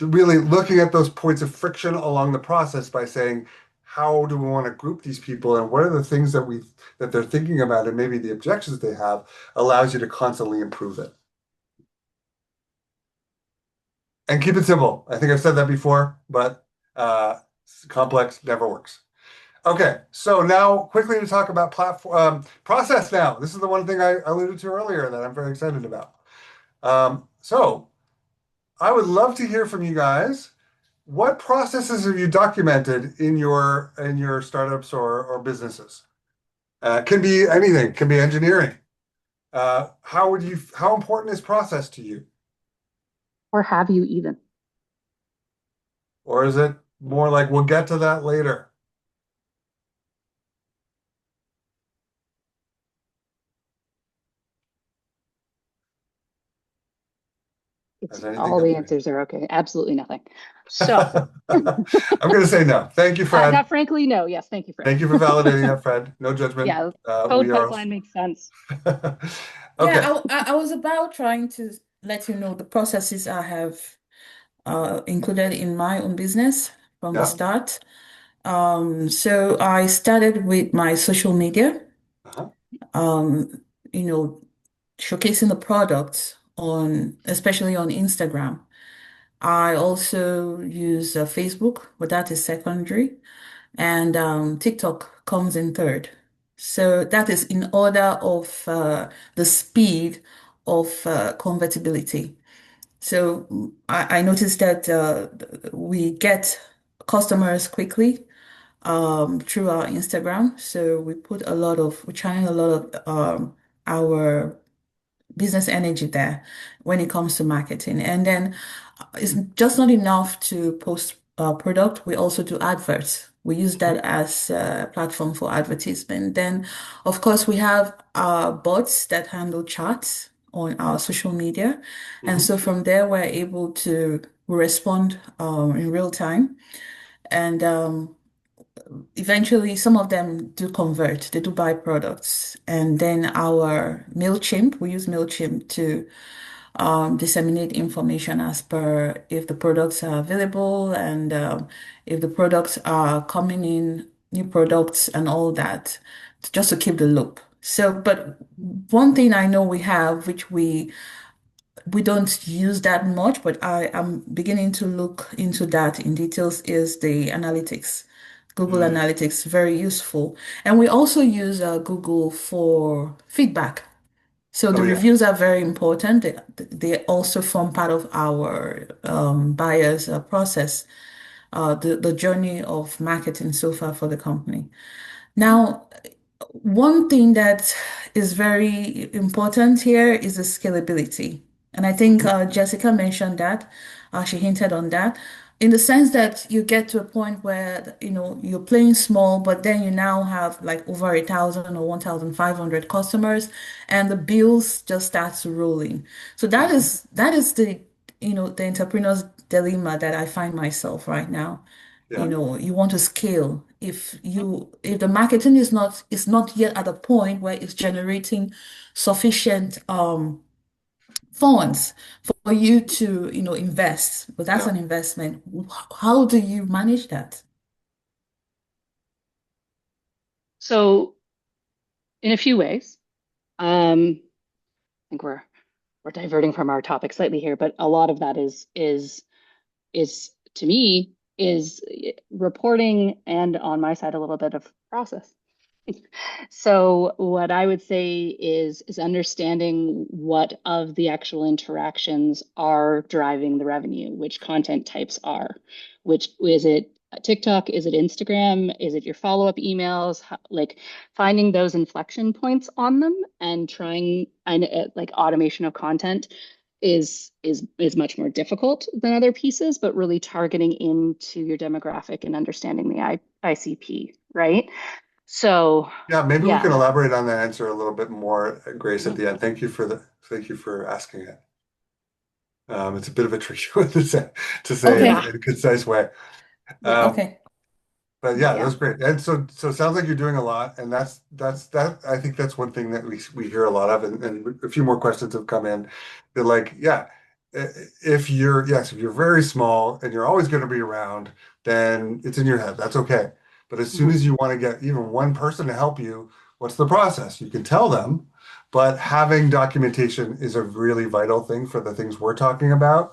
really looking at those points of friction along the process by saying, how do we want to group these people and what are the things that they're thinking about and maybe the objections they have allows you to constantly improve it. And keep it simple. I think I've said that before, but complex never works. Okay, so now quickly to talk about platform process now. This is the one thing I alluded to earlier that I'm very excited about. So I would love to hear from you guys. What processes have you documented in your startups or businesses? Can be anything, can be engineering. How important is process to you? Or have you even? Or is it more like we'll get to that later? All the answers are okay. Absolutely nothing. So I'm going to say no. Thank you, Fred. Not frankly, no. Yes, thank you, Fred. Thank you for validating that, Fred. No judgment. Yeah, code pipeline makes sense. Okay. Yeah, I was about trying to let you know the processes I have included in my own business from the start. So I started with my social media, showcasing the products especially on Instagram. I also use Facebook, but that is secondary, and TikTok comes in third. So that is in order of the speed of convertibility. So I noticed that we get customers quickly. through our Instagram. So we channel a lot of our business energy there when it comes to marketing. And then it's just not enough to post product. We also do adverts. We use that as a platform for advertisement. Then, of course, we have our bots that handle chats on our social media. And Mhm. so from there, we're able to respond in real time. And eventually, some of them do convert, they do buy products. And then our MailChimp, we use MailChimp to disseminate information as per if the products are available and if the products are coming in, new products and all that, just to keep the loop. So, but one thing I know we have, which we don't use that much, but I am beginning to look into that in details, is the analytics. Google Mm. Analytics, very useful. And we also use Google for feedback. So Oh the yeah, reviews are very important. They also form part of our buyers process, the journey of marketing so far for the company. Now, one thing that is very important here is the scalability. And I think Mhm. Jessica mentioned that. She hinted on that in the sense that you get to a point where, you're playing small, but then you now have like over 1,000 or 1,500 customers and the bills just starts rolling. So Mhm. that is the entrepreneur's dilemma that I find myself right now. Yeah, You want to scale. If the marketing is not yet at a point where it's generating sufficient funds for you to invest, but that's yeah. an investment. How do you manage that? So in a few ways, I think we're diverting from our topic slightly here, but a lot of that is to me is reporting and on my side a little bit of process. So what I would say is understanding what of the actual interactions are driving the revenue, which content types are, which is it TikTok, is it Instagram, is it your follow-up emails, like finding those inflection points on them and trying and like automation of content is much more difficult than other pieces, but really targeting into your demographic and understanding the ICP, right? So, Yeah, maybe we can yeah. elaborate on that answer a little bit more, Grace, at the end. Thank you for asking it. It's a bit of a tricky one to say in Okay. Yeah. a concise way. Yeah, Um, okay. but yeah, that Yeah. was great. And so it sounds like you're doing a lot, and that I think that's one thing that we hear a lot of, and a few more questions have come in. They're like, yeah, if you're very small and you're always going to be around, then it's in your head. That's okay. But as soon Mhm. as you want to get even one person to help you, what's the process? You can tell them, but having documentation is a really vital thing for the things we're talking about,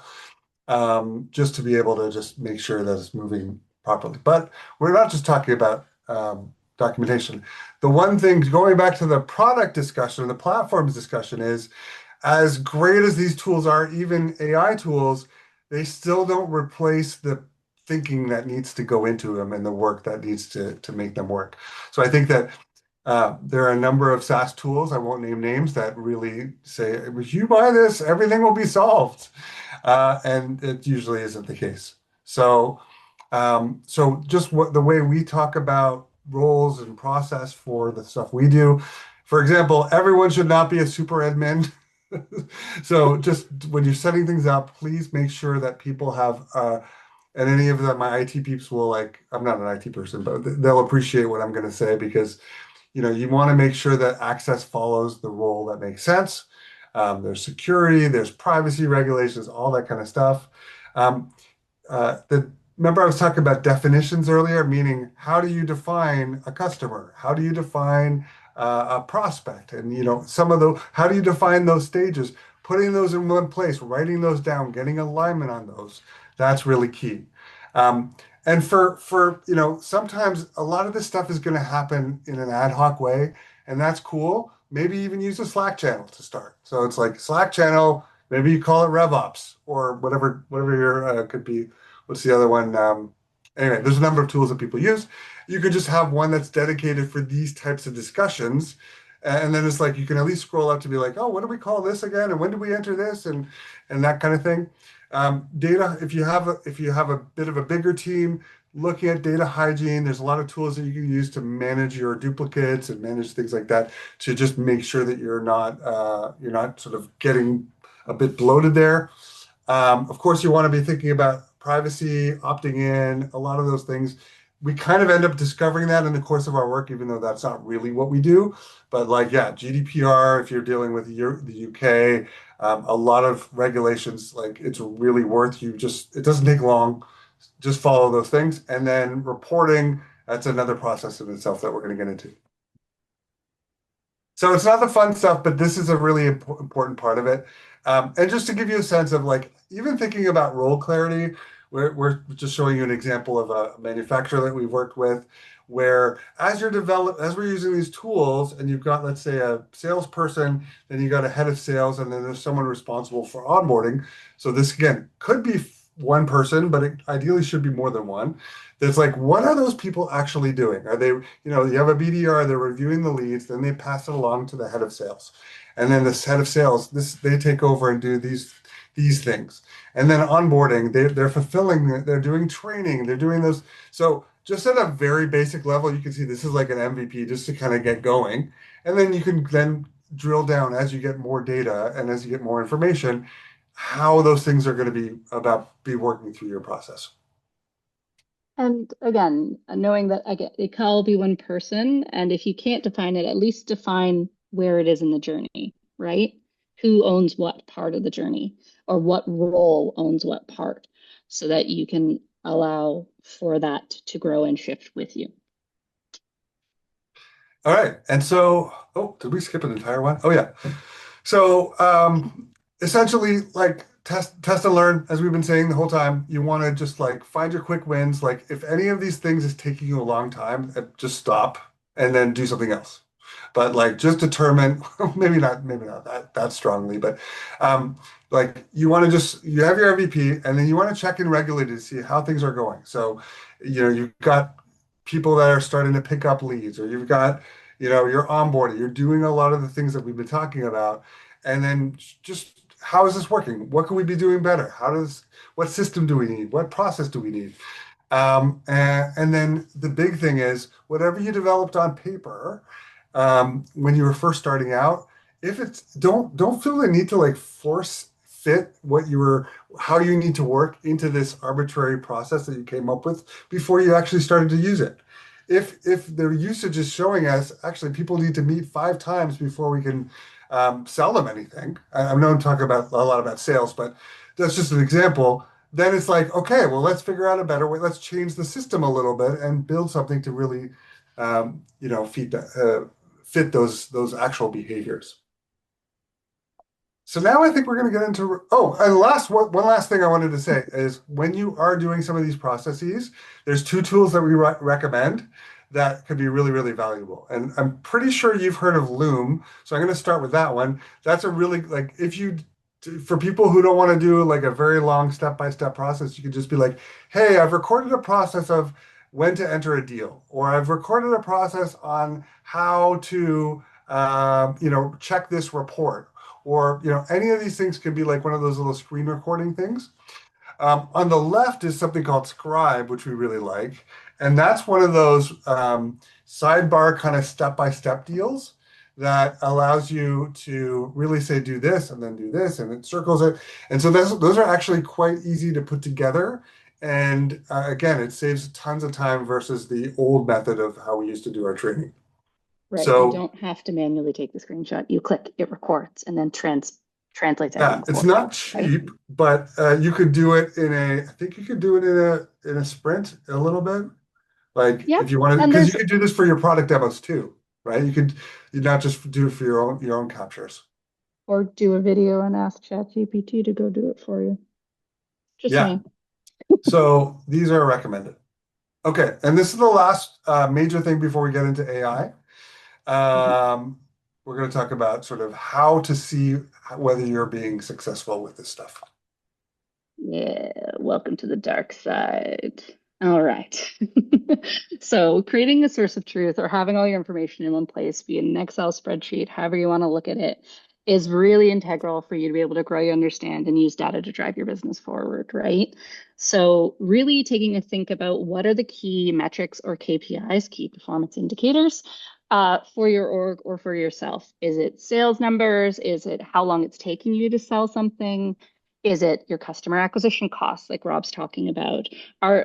just to be able to just make sure that it's moving properly. But we're not just talking about documentation. The one thing, going back to the product discussion, the platforms discussion, is as great as these tools are, even AI tools, they still don't replace the thinking that needs to go into them and the work that needs to make them work. So I think that there are a number of SaaS tools, I won't name names, that really say, if you buy this, everything will be solved. And it usually isn't the case. So just the way we talk about roles and process for the stuff we do, for example, everyone should not be a super admin. So just when you're setting things up, please make sure that people have, and any of them, my IT peeps will like, I'm not an IT person, but they'll appreciate what I'm going to say because you want to make sure that access follows the role that makes sense. There's security, there's privacy regulations, all that kind of stuff. Um, Remember I was talking about definitions earlier, meaning how do you define a customer? How do you define a prospect? And some of the how do you define those stages? Putting those in one place, writing those down, getting alignment on those. That's really key. Um, and for sometimes a lot of this stuff is going to happen in an ad hoc way, and that's cool. Maybe even use a Slack channel to start. So it's like Slack channel. Maybe you call it RevOps or whatever your could be. What's the other one? Anyway, there's a number of tools that people use. You could just have one that's dedicated for these types of discussions. And then it's like you can at least scroll up to be like, oh, what do we call this again? And when do we enter this? And that kind of thing. Data, if you have a bit of a bigger team, looking at data hygiene, there's a lot of tools that you can use to manage your duplicates and manage things like that to just make sure that you're not sort of getting a bit bloated there. Of course, you want to be thinking about privacy, opting in, a lot of those things. We kind of end up discovering that in the course of our work, even though that's not really what we do. But like, yeah, GDPR, if you're dealing with the UK, a lot of regulations, like it's really worth it doesn't take long. Just follow those things. And then reporting, that's another process in itself that we're going to get into. So it's not the fun stuff, but this is a really important part of it. And just to give you a sense of like, even thinking about role clarity, we're just showing you an example of a manufacturer that we've worked with, where as we're using these tools, and you've got, let's say, a salesperson, then you got a head of sales, and then there's someone responsible for onboarding. So this again could be one person, but it ideally should be more than one. That's like, what are those people actually doing? Are they, you have a BDR, they're reviewing the leads, then they pass it along to the head of sales. And then this head of sales, they take over and do these things. And then onboarding, they're fulfilling, they're doing training, they're doing those. So just at a very basic level, you can see this is like an MVP just to kind of get going. And then you can then drill down as you get more data and as you get more information, how those things are going to be working through your process. And again, knowing that it can all be one person, and if you can't define it, at least define where it is in the journey, right? Who owns what part of the journey, or what role owns what part, so that you can allow for that to grow and shift with you. All right. And so, did we skip an entire one? Oh, yeah. So essentially, like test and learn, as we've been saying the whole time, you want to just like find your quick wins. Like if any of these things is taking you a long time, just stop and then do something else. But like just determine, maybe not that strongly, but like you have your MVP and then you want to check in regularly to see how things are going. So, you've got people that are starting to pick up leads, or you've got, you're onboarding, you're doing a lot of the things that we've been talking about. And then just how is this working? What can we be doing better? What system do we need? What process do we need? And then the big thing is whatever you developed on paper, when you were first starting out, don't feel the need to like force fit how you need to work into this arbitrary process that you came up with before you actually started to use it. If the usage is showing us actually people need to meet 5 times before we can sell them anything. I know I'm talking about a lot about sales, but that's just an example. Then it's like, okay, well, let's figure out a better way. Let's change the system a little bit and build something to really, fit those actual behaviors. So now I think we're going to get into, and one last thing I wanted to say is when you are doing some of these processes, there's 2 tools that we recommend that could be really, really valuable. And I'm pretty sure you've heard of Loom. So I'm going to start with that one. That's a really, like, for people who don't want to do like a very long step-by-step process, you could just be like, hey, I've recorded a process of when to enter a deal, or I've recorded a process on how to, check this report. Or, any of these things can be like one of those little screen recording things. On the left is something called Scribe, which we really like. And that's one of those sidebar kind of step-by-step deals that allows you to really say, do this and then do this, and it circles it. And so those are actually quite easy to put together. And again, it saves tons of time versus the old method of how we used to do our training. Right. So you don't have to manually take the screenshot. You click, it records, and then translates everything. it's not cheap, but you could do it I think you could do it in a sprint a little bit. Like if you wanted, because you could do this for your product demos too, right? You not just do it for your own captures. Or do a video and ask ChatGPT to go do it for you. Just saying. So these are recommended. Okay, and this is the last major thing before we get into AI. We're going to talk about sort of how to see whether you're being successful with this stuff. Yeah, welcome to the dark side. All right. So creating a source of truth or having all your information in one place, be it an Excel spreadsheet, however you want to look at it, is really integral for you to be able to grow your understand and use data to drive your business forward, right? So really taking a think about what are the key metrics or KPIs, key performance indicators, for your org or for yourself. Is it sales numbers? Is it how long it's taking you to sell something? Is it your customer acquisition costs, like Rob's talking about?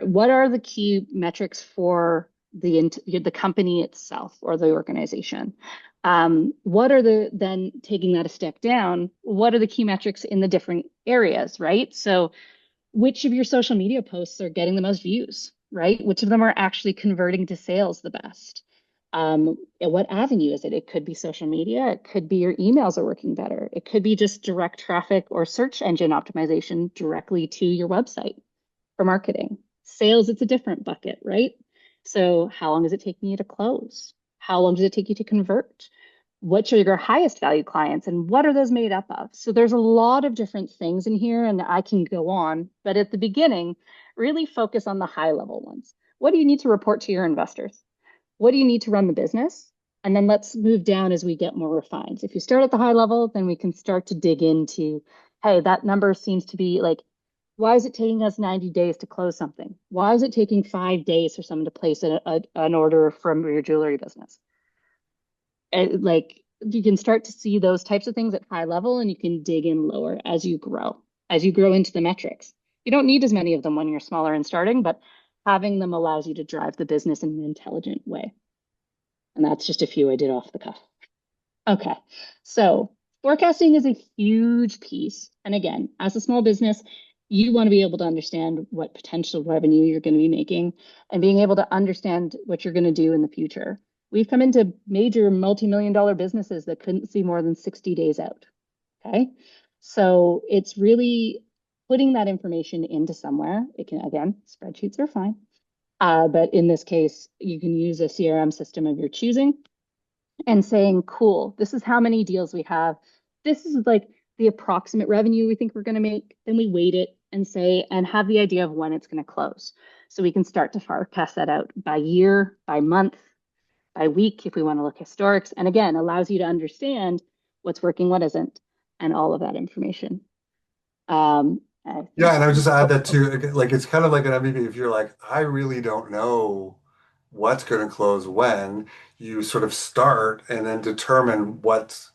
What are the key metrics for the company itself or the organization? What are then taking that a step down, what are the key metrics in the different areas, right? So which of your social media posts are getting the most views, right? Which of them are actually converting to sales the best? What avenue is it? It could be social media. It could be your emails are working better. It could be just direct traffic or search engine optimization directly to your website for marketing. Sales, it's a different bucket, right? So how long is it taking you to close? How long does it take you to convert? Which are your highest value clients and what are those made up of? So there's a lot of different things in here and I can go on, but at the beginning, really focus on the high level ones. What do you need to report to your investors? What do you need to run the business? And then let's move down as we get more refined. So if you start at the high level, then we can start to dig into, hey, that number seems to be like, why is it taking us 90 days to close something? Why is it taking 5 days for someone to place an order from your jewelry business? Like you can start to see those types of things at high level and you can dig in lower as you grow into the metrics. You don't need as many of them when you're smaller and starting, but having them allows you to drive the business in an intelligent way. And that's just a few I did off the cuff. Okay, so forecasting is a huge piece. And again, as a small business, you want to be able to understand what potential revenue you're going to be making and being able to understand what you're going to do in the future. We've come into major multi-million dollar businesses that couldn't see more than 60 days out. Okay, so it's really putting that information into somewhere. It can, again, spreadsheets are fine. But in this case, you can use a CRM system of your choosing and saying, cool, this is how many deals we have. This is like the approximate revenue we think we're going to make. Then we weight it and say, and have the idea of when it's going to close. So we can start to forecast that out by year, by month, by week, if we want to look historics. And again, allows you to understand what's working, what isn't, and all of that information. Yeah, and I would just add that too. Like it's kind of like an MVP. If you're like, I really don't know what's going to close when, you sort of start and then determine what's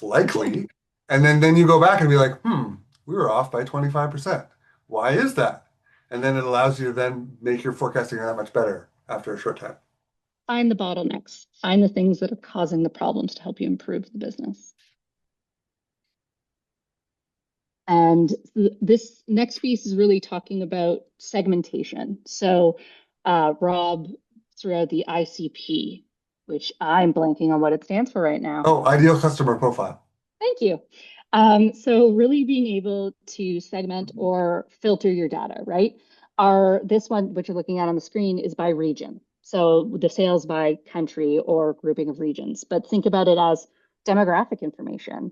likely, and then you go back and be like, we were off by 25%. Why is that? And then it allows you to then make your forecasting that much better after a short time. Find the bottlenecks, find the things that are causing the problems to help you improve the business. And this next piece is really talking about segmentation. So Rob threw out the ICP, which I'm blanking on what it stands for right now. Oh, ideal customer profile. Thank you. So really being able to segment or filter your data, right? This one, what you're looking at on the screen, is by region. So the sales by country or grouping of regions. But think about it as demographic information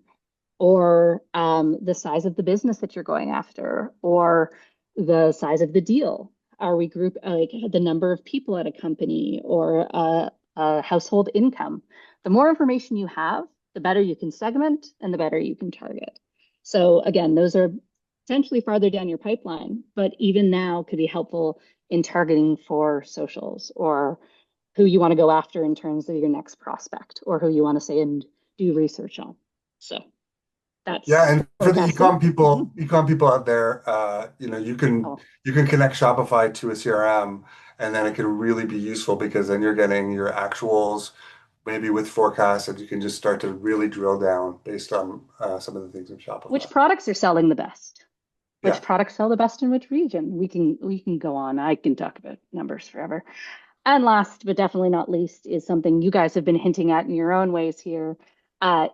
or the size of the business that you're going after, or the size of the deal. Are we like the number of people at a company or a household income? The more information you have, the better you can segment and the better you can target. So again, those are potentially farther down your pipeline, but even now could be helpful in targeting for socials or who you want to go after in terms of your next prospect or who you want to say and do research on. So that's Yeah, and for the forecasting. ecom people out there, Oh, you can connect Shopify to a CRM, and then it can really be useful because then you're getting your actuals, maybe with forecasts, and you can just start to really drill down based on some of the things in which Shopify. products are selling the best? Yeah. Which products sell the best in which region? We can go on. I can talk about numbers forever. And last but definitely not least is something you guys have been hinting at in your own ways here,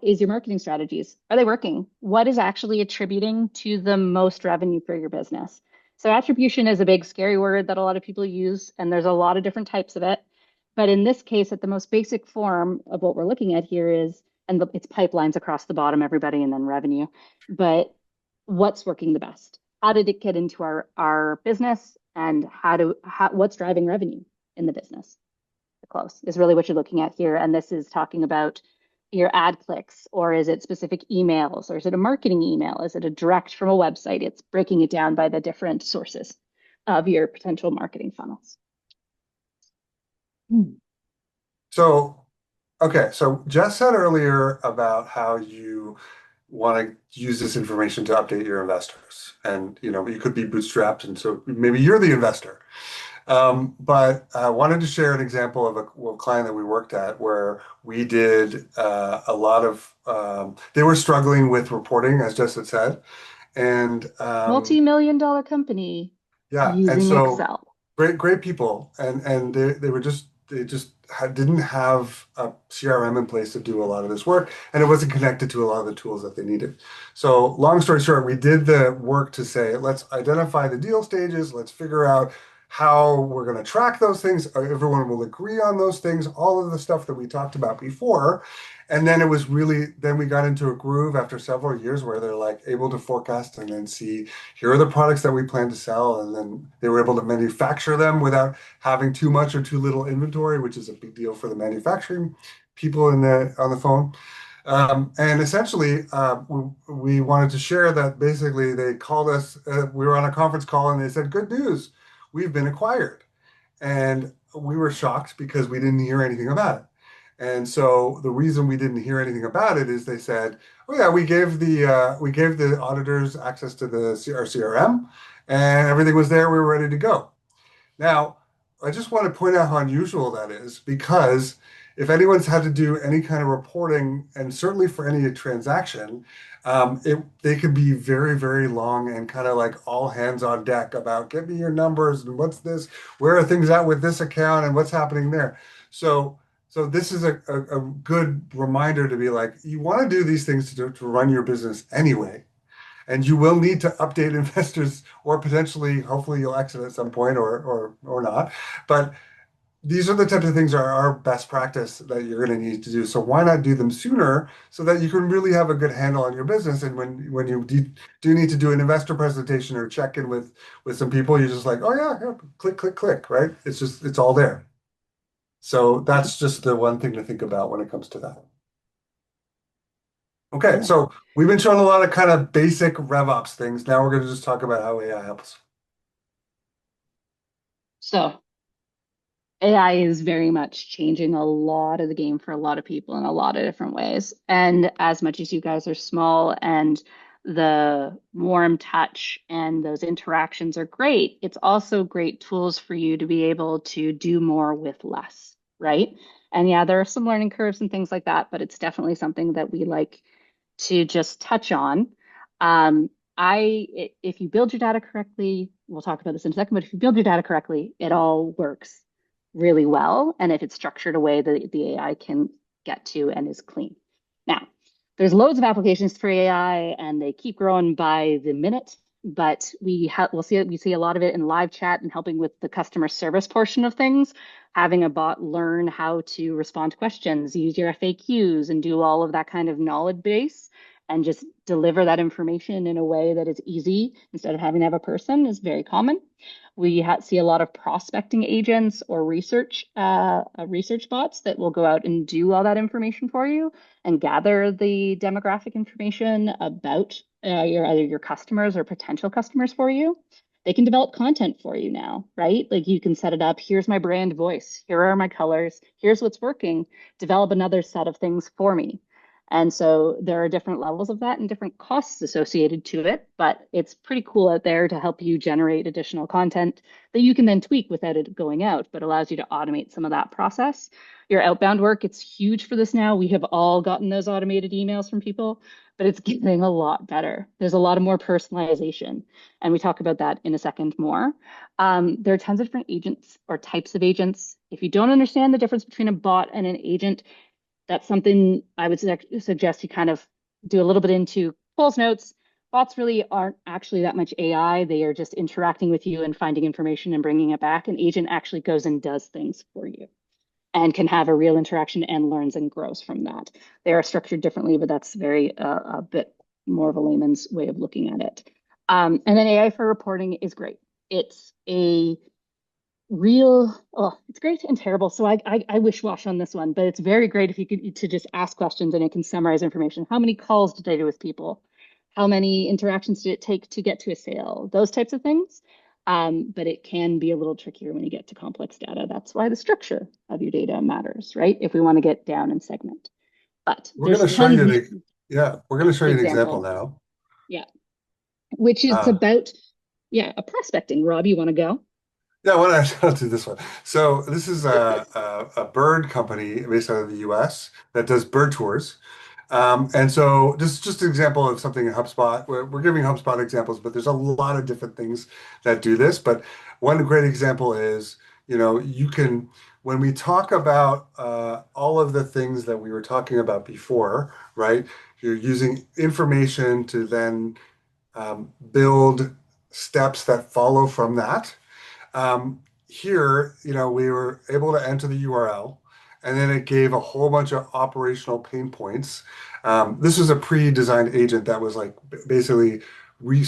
is your marketing strategies. Are they working? What is actually attributing to the most revenue for your business? So attribution is a big scary word that a lot of people use, and there's a lot of different types of it. But in this case, at the most basic form of what we're looking at here is, it's pipelines across the bottom, everybody, and then revenue. But what's working the best? How did it get into our business? and what's driving revenue in the business. The close is really what you're looking at here. And this is talking about your ad clicks, or is it specific emails, or is it a marketing email? Is it a direct from a website? It's breaking it down by the different sources of your potential marketing funnels. So, okay, so Jess said earlier about how you want to use this information to update your investors. And, you could be bootstrapped, and so maybe you're the investor. But I wanted to share an example of a client that we worked at where we did a lot of, they were struggling with reporting, as Jess had said. And Multi-million-dollar company yeah, and using so Excel. great people, and they didn't have a CRM in place to do a lot of this work, and it wasn't connected to a lot of the tools that they needed. So long story short, we did the work to say, let's identify the deal stages, let's figure out how we're going to track those things. Everyone will agree on those things, all of the stuff that we talked about before. And then then we got into a groove after several years where they're like able to forecast and then see, here are the products that we plan to sell. And then they were able to manufacture them without having too much or too little inventory, which is a big deal for the manufacturing people on the phone. And essentially, we wanted to share that basically they called us, we were on a conference call and they said, good news, we've been acquired. And we were shocked because we didn't hear anything about it. And so the reason we didn't hear anything about it is they said, "Oh yeah, we gave the auditors access to our CRM, and everything was there. We were ready to go." Now, I just want to point out how unusual that is because if anyone's had to do any kind of reporting, and certainly for any transaction, they could be very, very long and kind of like all hands on deck about give me your numbers and what's this, where are things at with this account and what's happening there. So, so this is a good reminder to be like, you want to do these things to run your business anyway. And you will need to update investors or potentially, hopefully you'll exit at some point or not. But these are the types of things that are best practice that you're going to need to do. So why not do them sooner so that you can really have a good handle on your business? And when you do need to do an investor presentation or check in with some people, you're just like, oh yeah, click, click, click, right? It's all there. So that's just the one thing to think about when it comes to that. Okay, Yeah. so we've been showing a lot of kind of basic RevOps things. Now we're going to just talk about how AI helps. So AI is very much changing a lot of the game for a lot of people in a lot of different ways. And as much as you guys are small and the warm touch and those interactions are great, it's also great tools for you to be able to do more with less, right? And yeah, there are some learning curves and things like that, but it's definitely something that we like to just touch on. Um, if you build your data correctly, we'll talk about this in a second, but if you build your data correctly, it all works really well. And if it's structured a way that the AI can get to and is clean. Now, there's loads of applications for AI and they keep growing by the minute, but we see a lot of it in live chat and helping with the customer service portion of things, having a bot learn how to respond to questions, use your FAQs and do all of that kind of knowledge base and just deliver that information in a way that is easy instead of having to have a person is very common. We see a lot of prospecting agents or research bots that will go out and do all that information for you and gather the demographic information about either your customers or potential customers for you. They can develop content for you now, right? Like you can set it up. Here's my brand voice. Here are my colors. Here's what's working. Develop another set of things for me. And so there are different levels of that and different costs associated to it, but it's pretty cool out there to help you generate additional content that you can then tweak without it going out, but allows you to automate some of that process. Your outbound work, it's huge for this now. We have all gotten those automated emails from people, but it's getting a lot better. There's a lot of more personalization, and we talk about that in a second more. There are tons of different agents or types of agents. If you don't understand the difference between a bot and an agent, that's something I would suggest you kind of do a little bit into Cole's notes. Bots really aren't actually that much AI. They are just interacting with you and finding information and bringing it back. An agent actually goes and does things for you and can have a real interaction and learns and grows from that. They are structured differently, but that's very a bit more of a layman's way of looking at it. And then AI for reporting is great. It's a real, oh, it's great and terrible. So I wish-wash on this one, but it's very great if you could to just ask questions and it can summarize information. How many calls did I do with people? How many interactions did it take to get to a sale? Those types of things. But it can be a little trickier when you get to complex data. That's why the structure of your data matters, right? If we want to get down and segment. But We're there's going to show you tons of we're going to show you an example example. now. Yeah. Which is Uh, about, a prospecting. Rob, you want to go? Yeah, why don't I'll do this one. So this is a bird company based out of the US that does bird tours. And so this is just an example of something in HubSpot. We're giving HubSpot examples, but there's a lot of different things that do this. But one great example is, you can, when we talk about all of the things that we were talking about before, right? You're using information to then build steps that follow from that. Here, we were able to enter the URL, and then it gave a whole bunch of operational pain points. This was a pre-designed agent that was like basically re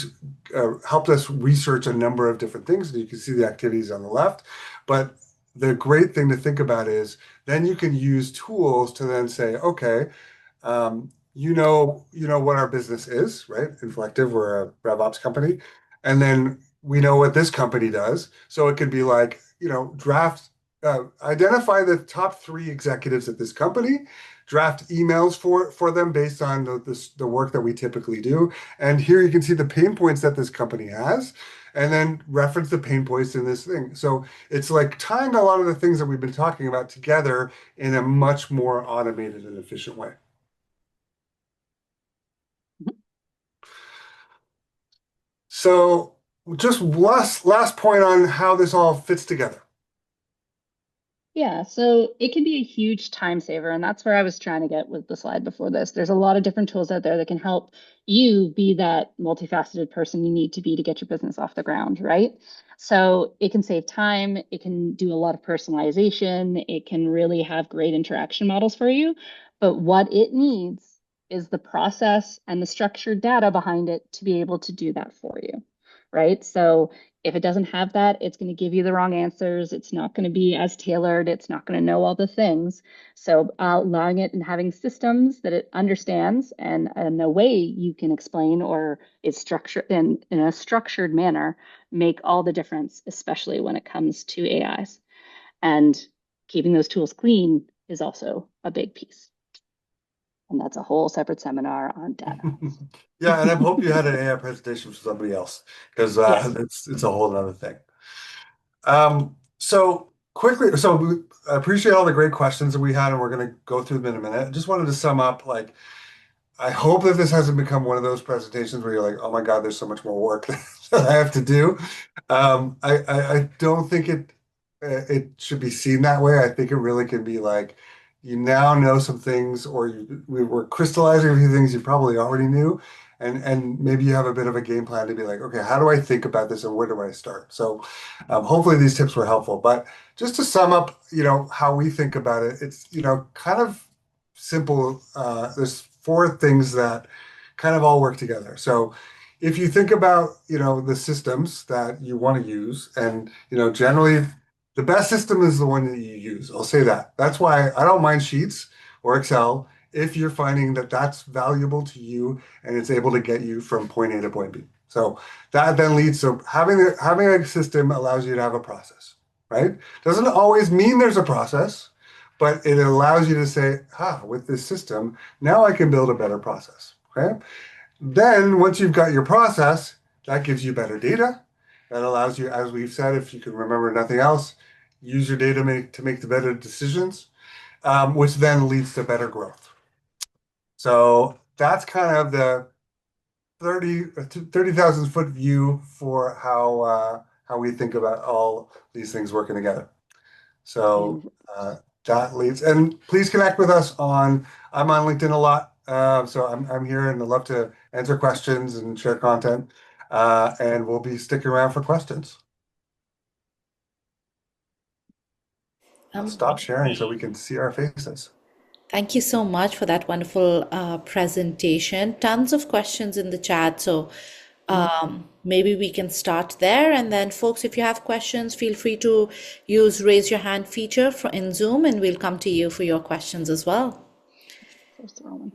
helped us research a number of different things. And you can see the activities on the left. But the great thing to think about is then you can use tools to then say, okay, you know what our business is, right? Inflective, we're a RevOps company. And then we know what this company does. So it could be like, identify the top 3 executives at this company, draft emails for them based on the work that we typically do. And here you can see the pain points that this company has, and then reference the pain points in this thing. So it's like tying a lot of the things that we've been talking about together in a much more automated and efficient way. So just last point on how this all fits together. Yeah, so it can be a huge time saver, and that's where I was trying to get with the slide before this. There's a lot of different tools out there that can help you be that multifaceted person you need to be to get your business off the ground, right? So it can save time, it can do a lot of personalization, it can really have great interaction models for you. But what it needs is the process and the structured data behind it to be able to do that for you, right? So if it doesn't have that, it's going to give you the wrong answers. It's not going to be as tailored. It's not going to know all the things. So allowing it and having systems that it understands and a way you can explain or is structured in a structured manner make all the difference, especially when it comes to AIs. And keeping those tools clean is also a big piece. And that's a whole separate seminar on data. Yeah, and I hope you had an AI presentation for somebody else, because Yes. it's a whole other thing. So quickly, I appreciate all the great questions that we had, and we're going to go through them in a minute. I just wanted to sum up, like, I hope that this hasn't become one of those presentations where you're like, oh my God, there's so much more work that I have to do. I don't think it should be seen that way. I think it really can be like, you now know some things, or we were crystallizing a few things you probably already knew, and maybe you have a bit of a game plan to be like, okay, how do I think about this and where do I start? So hopefully these tips were helpful. But just to sum up, how we think about it, it's kind of simple. There's 4 things that kind of all work together. So if you think about, the systems that you want to use, and, generally the best system is the one that you use. I'll say that. That's why I don't mind Sheets or Excel if you're finding that that's valuable to you and it's able to get you from point A to point B. So that then leads to having a system allows you to have a process, right? Doesn't always mean there's a process, but it allows you to say, with this system, now I can build a better process. Okay. Then once you've got your process, that gives you better data. That allows you, as we've said, if you can remember nothing else, use your data to make the better decisions, which then leads to better growth. So that's kind of the 30,000 foot view for how we think about all these things working together. So that leads, and please connect with us I'm on LinkedIn a lot. So I'm here and I'd love to answer questions and share content. And we'll be sticking around for questions. I'll stop sharing so we can see our faces. Thank you so much for that wonderful presentation. Tons of questions in the chat. So Maybe we can start there. And then, folks, if you have questions, feel free to use raise your hand feature in Zoom, and we'll come to you for your questions as well. There's the wrong one.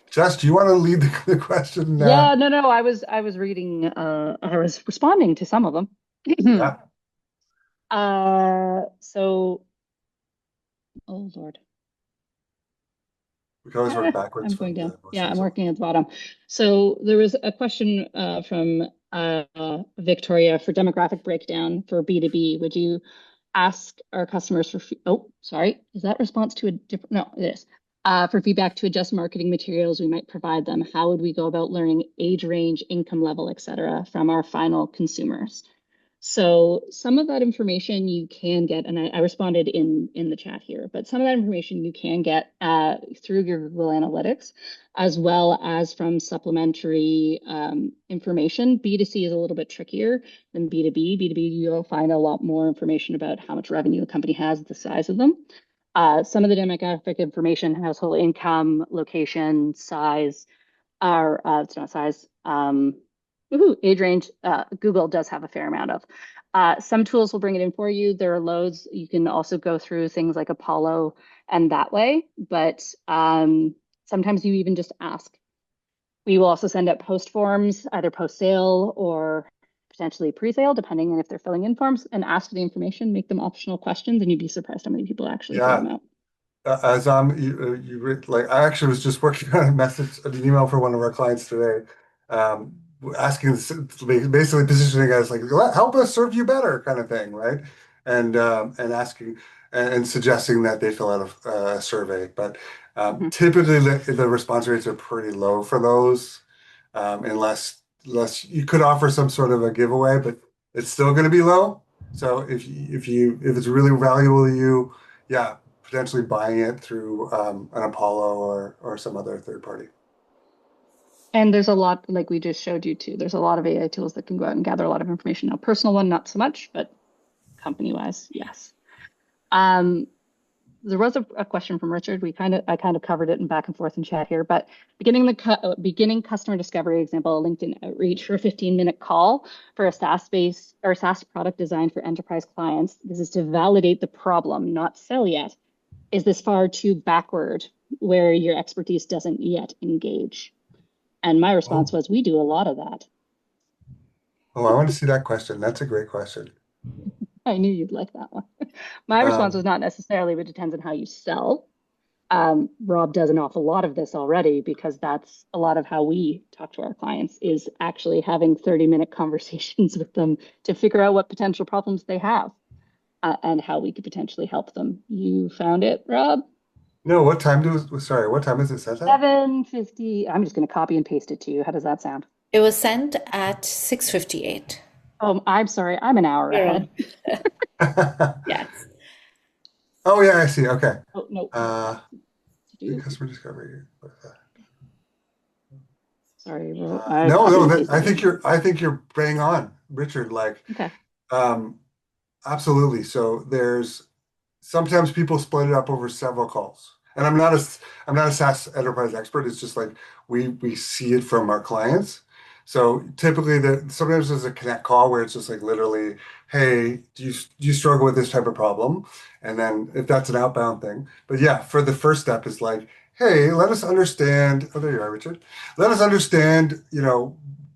Jess, do you want to lead the question? Yeah, no. I was reading. I was responding to some of them. Yeah, So, oh Lord. we can always work backwards I'm going from down. the most Yeah, I'm recent. working at the bottom. So there was a question from Victoria for demographic breakdown for B2B. Would you ask our customers for, oh, sorry, is that response to a different, no, it is. For feedback to adjust marketing materials we might provide them. How would we go about learning age range, income level, et cetera, from our final consumers? So some of that information you can get, and I responded in the chat here, but some of that information you can get through your Google Analytics, as well as from supplementary information. B2C is a little bit trickier than B2B. B2B, you'll find a lot more information about how much revenue a company has, the size of them. Some of the demographic information, household income, location, size, or it's not size, age range, Google does have a fair amount of. Some tools will bring it in for you. There are loads. You can also go through things like Apollo and that way, but sometimes you even just ask. We will also send out post forms, either post sale or potentially pre-sale, depending on if they're filling in forms, and ask for the information, make them optional questions, and you'd be surprised how many people actually fill Yeah. them out. As like I actually was just working on an email for one of our clients today, asking basically positioning as like help us serve you better kind of thing, right? And asking and suggesting that they fill out a survey, but typically the response rates are pretty low for those, unless you could offer some sort of a giveaway, but it's still going to be low. So if it's really valuable to you, yeah, potentially buying it through an Apollo or some other third party. And there's a lot, like we just showed you too, there's a lot of AI tools that can go out and gather a lot of information. Now, personal one, not so much, but company-wise, yes. There was a question from Richard. I kind of covered it in back and forth in chat here, but beginning customer discovery example, LinkedIn outreach for a 15-minute call for a SaaS-based or SaaS product designed for enterprise clients. This is to validate the problem, not sell yet. Is this far too backward where your expertise doesn't yet engage? And my response was, we do a lot of that. Oh, I want to see that question. That's a great question. I knew you'd like that one. My response was not necessarily, but it depends on how you sell. Rob does an awful lot of this already because that's a lot of how we talk to our clients is actually having 30-minute conversations with them to figure out what potential problems they have and how we could potentially help them. You found it, Rob? No, what time is it set at? 7:50. I'm just going to copy and paste it to you. How does that sound? It was sent at 6:58. Oh, I'm sorry. I'm an hour ahead. Yes. Oh yeah, I see. Okay. Oh, no. Customer discovery. Sorry, I think you're bang on, Richard. Like, okay. Absolutely. So there's sometimes people split it up over several calls. And I'm not a SaaS enterprise expert. It's just like we see it from our clients. So typically sometimes there's a connect call where it's just like literally, hey, do you struggle with this type of problem? And then if that's an outbound thing. But yeah, for the first step is like, hey, let us understand. Oh, there you are, Richard. Let us understand,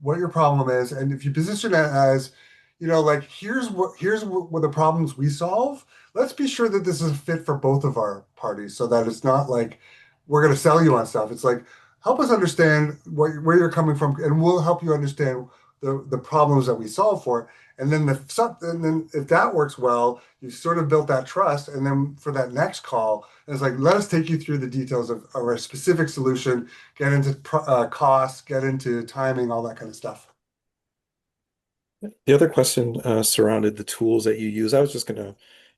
what your problem is. And if you position it as, like here's what the problems we solve, let's be sure that this is a fit for both of our parties so that it's not like we're going to sell you on stuff. It's like, help us understand where you're coming from, and we'll help you understand the problems that we solve for. And then if that works well, you've sort of built that trust. And then for that next call, it's like, let us take you through the details of our specific solution, get into costs, get into timing, all that kind of stuff. The other question surrounded the tools that you use. I was just going to,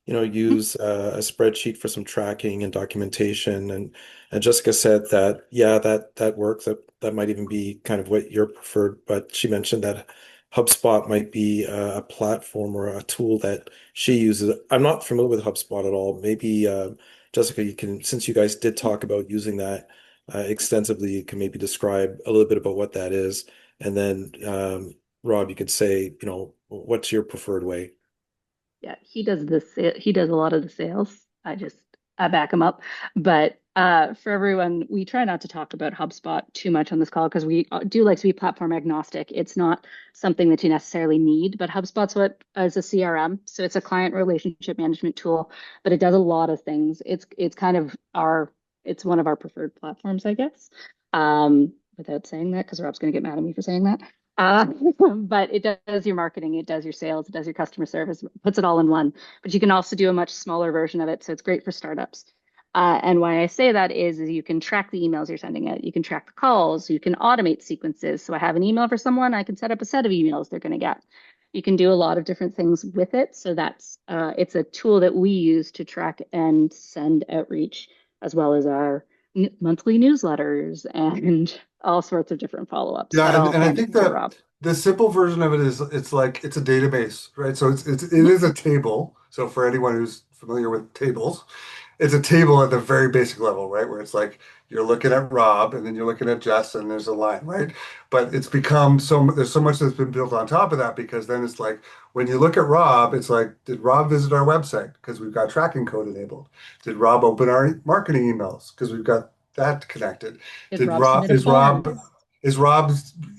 use a spreadsheet for some tracking and documentation. And Jessica said that, yeah, that works. That might even be kind of what you're preferred. But she mentioned that HubSpot might be a platform or a tool that she uses. I'm not familiar with HubSpot at all. Maybe Jessica, since you guys did talk about using that extensively, you can maybe describe a little bit about what that is. And then Rob, you could say, what's your preferred way? Yeah, he does this. He does a lot of the sales. I back him up. But for everyone, we try not to talk about HubSpot too much on this call because we do like to be platform agnostic. It's not something that you necessarily need, but HubSpot's what is a CRM, so it's a client relationship management tool, but it does a lot of things. It's kind of our it's one of our preferred platforms, I guess. Without saying that, because Rob's going to get mad at me for saying that. Uh, but it does your marketing, it does your sales, it does your customer service, puts it all in one. But you can also do a much smaller version of it, so it's great for startups. And why I say that is you can track the emails you're sending out, you can track the calls, you can automate sequences. So I have an email for someone, I can set up a set of emails they're going to get. You can do a lot of different things with it. So it's a tool that we use to track and send outreach, as well as our monthly newsletters and all sorts of different follow-ups. Yeah, That and, all and I hand in think hand with that Rob. the simple version of it is it's like it's a database, right? So it is a table. So for anyone who's familiar with tables, it's a table at the very basic level, right? Where it's like you're looking at Rob and then you're looking at Jess and there's a line, right? But it's become there's so much that's been built on top of that because then it's like when you look at Rob, it's like, did Rob visit our website? Because we've got tracking code enabled. Did Rob open our marketing emails? Because we've got that connected. Did Did Rob Rob submit a is Rob form? is Rob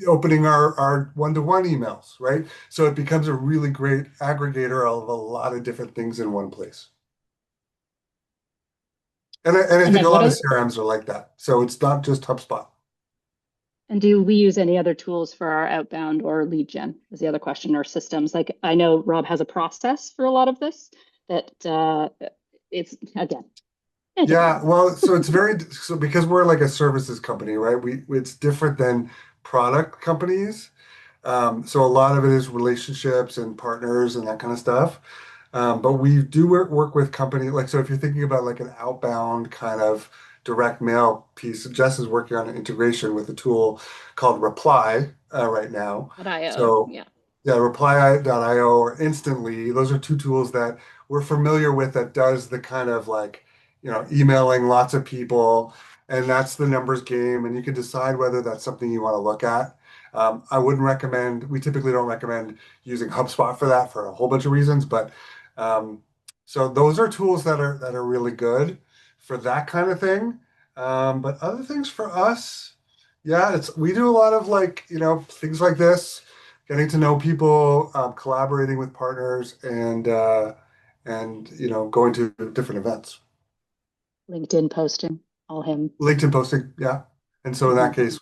opening our one-to-one emails, right? So it becomes a really great aggregator of a lot of different things in one place. And I And think then a what lot of else? CRMs are like that. So it's not just HubSpot. And do we use any other tools for our outbound or lead gen? Is the other question, or systems? Like I know Rob has a process for a lot of this that it's again, it Yeah, depends. well, so because we're like a services company, right? It's different than product companies. So a lot of it is relationships and partners and that kind of stuff. But we do work with company like so if you're thinking about like an outbound kind of direct mail piece, Jess is working on an integration with a tool called Reply right now. .io, So yeah. yeah, Reply.io or Instantly, those are two tools that we're familiar with that does the kind of like, emailing lots of people, and that's the numbers game, and you can decide whether that's something you want to look at. I wouldn't recommend, we typically don't recommend using HubSpot for that for a whole bunch of reasons, but um, so those are tools that are really good for that kind of thing. But other things for us, yeah, it's we do a lot of like, things like this, getting to know people, collaborating with partners, and going to different events. LinkedIn posting, all him. LinkedIn posting, yeah. And so in that Mhm. case,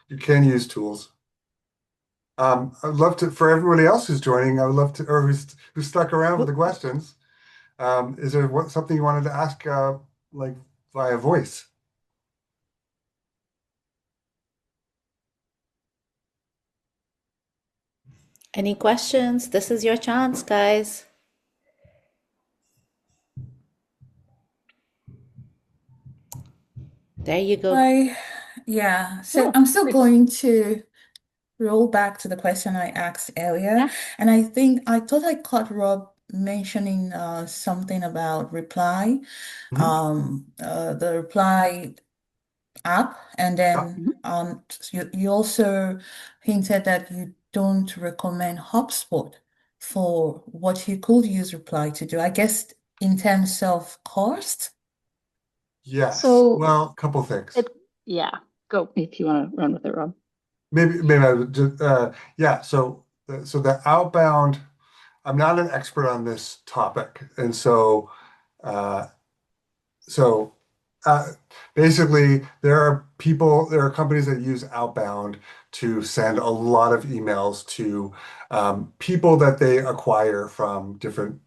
you can use tools. I'd love to, for everybody else who's joining, I would love to, or who's stuck around for the Well, questions. Is there something you wanted to ask, like via voice? Any questions? This is your chance, guys. There you go. Yeah, so cool. I'm still Thanks. going to roll back to the question I asked earlier. Yeah. And I thought I caught Rob mentioning something about reply, Mhm. the reply app. And Yeah. then Mhm. you also hinted that you don't recommend HubSpot for what you could use reply to do. I guess in terms of cost. Yes. So Well, a couple things. it, yeah, go if you want to run with it, Rob. Maybe I would just, yeah. So the outbound, I'm not an expert on this topic, and uh, so uh, basically, there are companies that use outbound to send a lot of emails to people that they acquire from different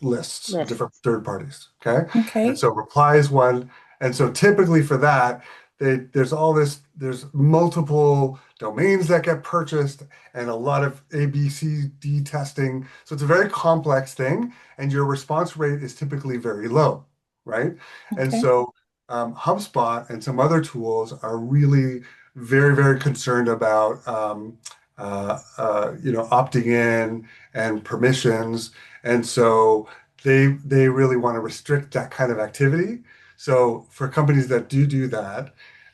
lists, different Lists. third parties. Okay. And Okay. so reply is one. And so typically for that, there's multiple domains that get purchased and a lot of A, B, C, D testing. So it's a very complex thing, and your response rate is typically very low, right? And Okay. so HubSpot and some other tools are really very, very concerned about opting in and permissions, and so they really want to restrict that kind of activity. So for companies that do that,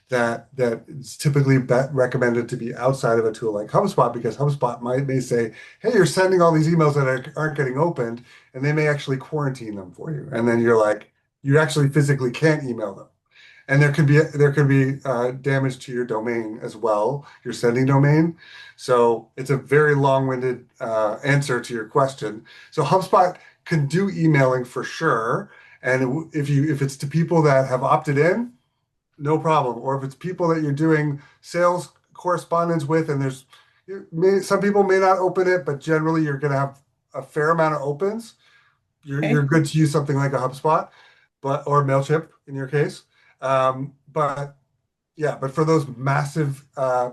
that it's typically recommended to be outside of a tool like HubSpot because HubSpot may say, hey, you're sending all these emails that aren't getting opened, and they may actually quarantine them for you. And then you're like, you actually physically can't email them. And there could be damage to your domain as well, your sending domain. So it's a very long-winded answer to your question. So HubSpot can do emailing for sure. And if it's to people that have opted in, no problem. Or if it's people that you're doing sales correspondence with, and some people may not open it, but generally you're going to have a fair amount of opens. You're Okay. good to use something like a HubSpot, or Mailchimp in your case. But yeah, but for those massive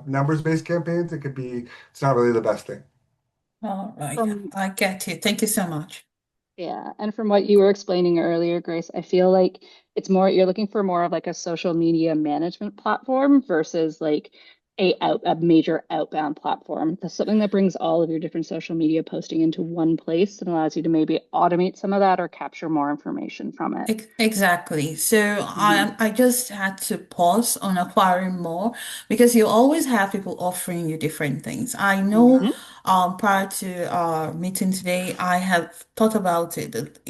numbers-based campaigns, it's not really the best thing. All right. From I get it. Thank you so much. Yeah, and from what you were explaining earlier, Grace, I feel like it's more you're looking for more of like a social media management platform versus like a major outbound platform. That's something that brings all of your different social media posting into one place and allows you to maybe automate some of that or capture more information from it. Exactly. So Hmm. I just had to pause on acquiring more because you always have people offering you different things. I know Hmm. prior to our meeting today, I have thought about it. That,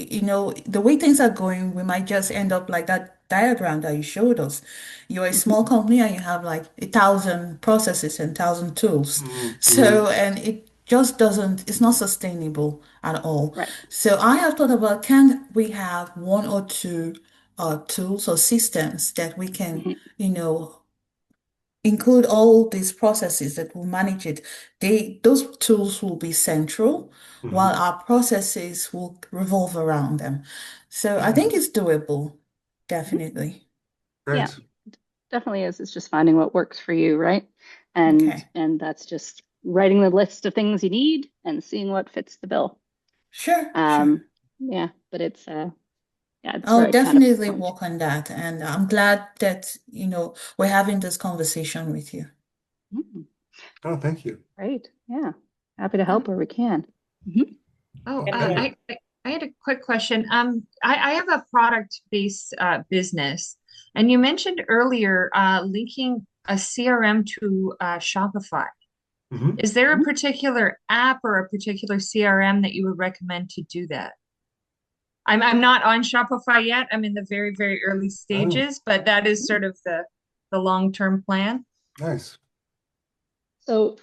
the way things are going, we might just end up like that diagram that you showed us. You're a Hmm. small company and you have like 1,000 processes and 1,000 tools. Mm-hmm. So, and it just doesn't, it's not sustainable at all. Right. So I have thought about, can we have one or two tools or systems that we can, Hmm. include all these processes that will manage it. Those tools will be central, while Mm-hmm. our processes will revolve around them. So I Yeah, think it's doable, definitely. Yeah, great. definitely is. It's just finding what works for you, right? Okay. And that's just writing the list of things you need and seeing what fits the bill. Sure, sure. Um, yeah, but yeah, it's I'll where I kind of definitely point. work on that. And I'm glad that, we're having this conversation with you. Mm, Oh, thank you. great. Yeah. Happy to help Um, where we can. Mhm. oh, Yeah. I had a quick question. I have a product-based business, and you mentioned earlier linking a CRM to Shopify. Mm-hmm. Is there a Mhm. particular app or a particular CRM that you would recommend to do that? I'm not on Shopify yet. I'm in the very, very early Oh, stages, but that is sort of the long-term plan. nice. So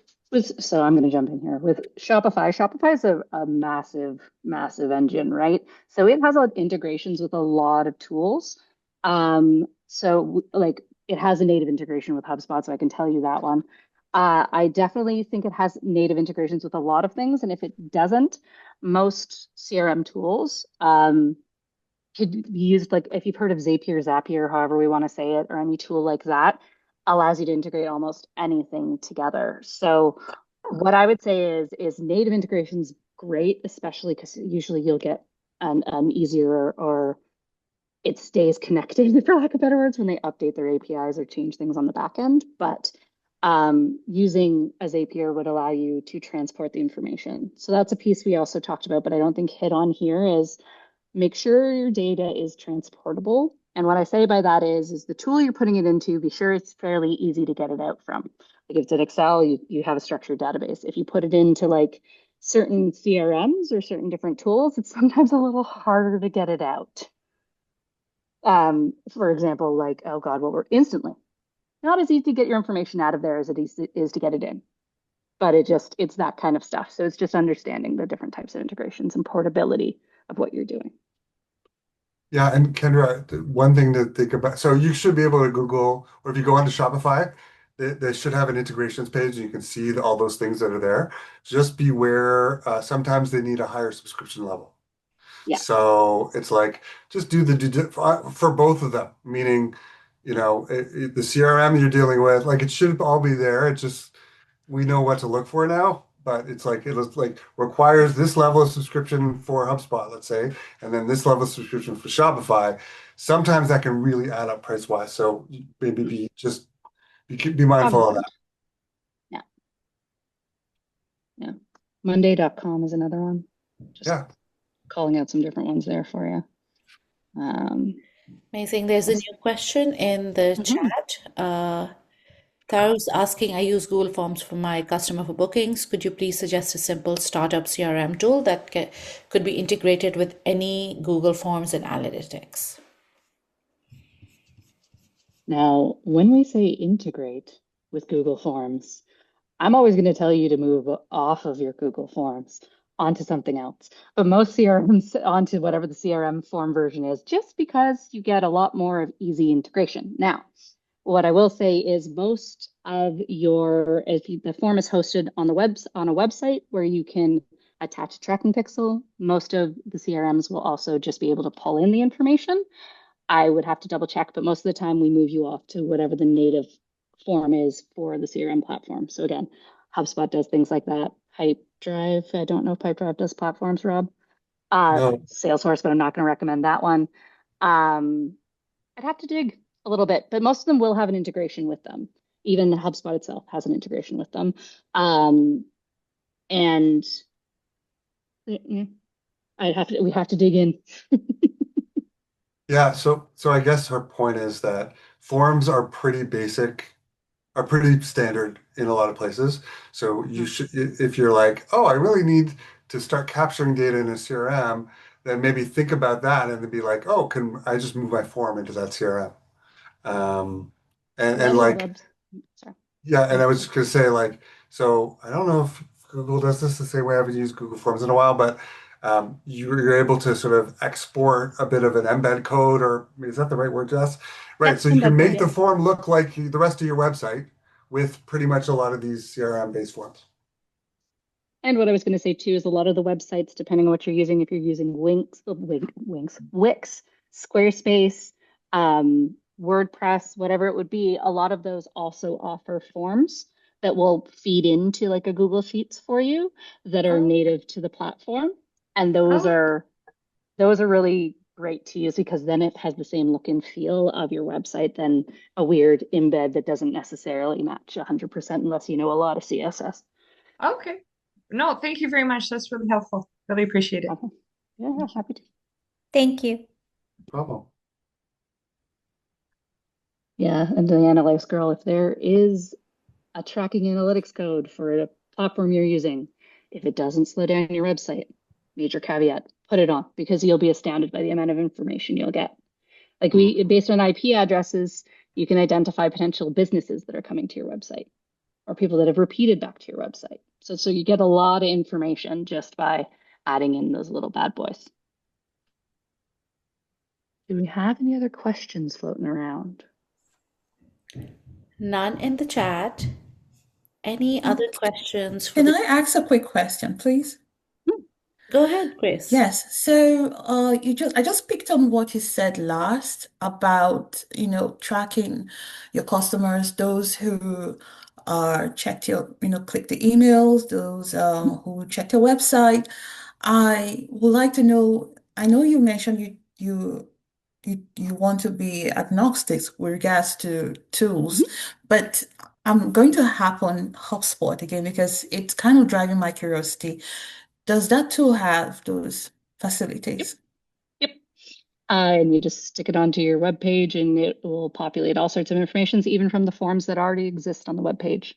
so I'm going to jump in here with Shopify. Shopify is a massive, massive engine, right? So it has a lot of integrations with a lot of tools. Like it has a native integration with HubSpot, so I can tell you that one. I definitely think it has native integrations with a lot of things, and if it doesn't, most CRM tools could be used like if you've heard of Zapier, Zapier, however we want to say it, or any tool like that, allows you to integrate almost anything together. So what I would say is native integration's great, especially because usually you'll get an easier or it stays connected, for lack of better words, when they update their APIs or change things on the back end. But using a Zapier would allow you to transport the information. So that's a piece we also talked about, but I don't think hit on here is make sure your data is transportable. And what I say by that is the tool you're putting it into, be sure it's fairly easy to get it out from. Like if it's an Excel, you have a structured database. If you put it into like certain CRMs or certain different tools, it's sometimes a little harder to get it out. For example, like, oh God, what we're instantly. Not as easy to get your information out of there as it is to get it in. But it's that kind of stuff. So it's just understanding the different types of integrations and portability of what you're doing. Yeah, and Kendra, one thing to think about, so you should be able to Google, or if you go onto Shopify, they should have an integrations page and you can see all those things that are there. Just beware, sometimes they need a higher subscription level. Yeah. So it's like, just do for both of them, meaning, the CRM you're dealing with, like it should all be there. It's just, we know what to look for now, but it looks like requires this level of subscription for HubSpot, let's say, and then this level of subscription for Shopify. Sometimes that can really add up price wise. So maybe be mindful of that. Cognizant. Yeah. Yeah. Monday.com is another one. Just Yeah. calling out some different ones there for you. Um, Amazing. There's a new question in the chat. Taro's asking, I use Google Forms for my customer for bookings. Could you please suggest a simple startup CRM tool that could be integrated with any Google Forms and analytics? Now, when we say integrate with Google Forms, I'm always going to tell you to move off of your Google Forms onto something else. But most CRMs onto whatever the CRM form version is, just because you get a lot more of easy integration. Now, what I will say is most of your, the form is hosted on on a website where you can attach a tracking pixel, most of the CRMs will also just be able to pull in the information. I would have to double check, but most of the time we move you off to whatever the native form is for the CRM platform. So again, HubSpot does things like that. Pipedrive, I don't know if Pipedrive does platforms, Rob. No. Salesforce, but I'm not going to recommend that one. I'd have to dig a little bit, but most of them will have an integration with them. Even HubSpot itself has an integration with them. And we have to dig in. Yeah, so I guess her point is that forms are pretty basic, are pretty standard in a lot of places. So you should, if you're like, oh, I really need to start capturing data in a CRM, then maybe think about that and then be like, oh, can I just move my form into that CRM? A lot And of the like, webs. Sorry. yeah, and I was just gonna say like, so I don't know if Google does this the same way. I haven't used Google Forms in a while, but you're able to sort of export a bit of an embed code, or is that the right word, Jess? Right. Yep, So you can embed code, make yep. the form look like the rest of your website with pretty much a lot of these CRM-based forms. And what I was going to say too is a lot of the websites, depending on what you're using, if you're using Wix, Squarespace, WordPress, whatever it would be, a lot of those also offer forms that will feed into like a Google Sheets for you that are Oh, native to the platform. And oh, those are really great to use because then it has the same look and feel of your website than a weird embed that doesn't necessarily match 100% unless you know a lot of CSS. okay. No, thank you very much. That's really helpful. Really appreciate it. Yeah, happy to. Thank you. No problem. Yeah, and the analytics girl, if there is a tracking analytics code for a platform you're using, if it doesn't slow down your website, major caveat, put it on because you'll be astounded by the amount of information you'll get. Like based on IP addresses, you can identify potential businesses that are coming to your website or people that have repeated back to your website. So you get a lot of information just by adding in those little bad boys. Do we have any other questions floating around? None in the chat. Any other questions for Can the... I ask a quick question, please? Go ahead, Grace. Yes. So I just picked on what you said last about, tracking your customers, those who checked click the emails, those who checked your website. I would like to know, I know you mentioned you want to be agnostic with regards to tools, but I'm going to hop on HubSpot again because it's kind of driving my curiosity. Does that tool have those facilities? Yep. And you just stick it onto your web page and it will populate all sorts of information, even from the forms that already exist on the web page.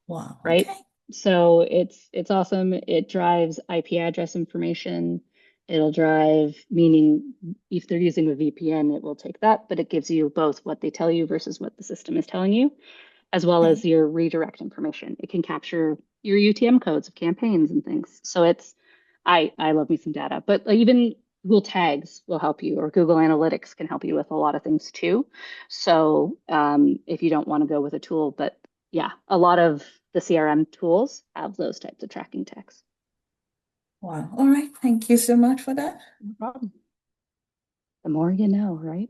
Wow, Right? okay. So it's awesome. It drives IP address information. It'll drive, meaning if they're using a VPN, it will take that, but it gives you both what they tell you versus what the system is telling you, as well as your redirect information. It can capture your UTM codes of campaigns and things. So I love me some data, but even Google Tags will help you, or Google Analytics can help you with a lot of things too. So if you don't want to go with a tool, but yeah, a lot of the CRM tools have those types of tracking tags. Wow. All right. Thank you so much for that. No problem. The more you know, right?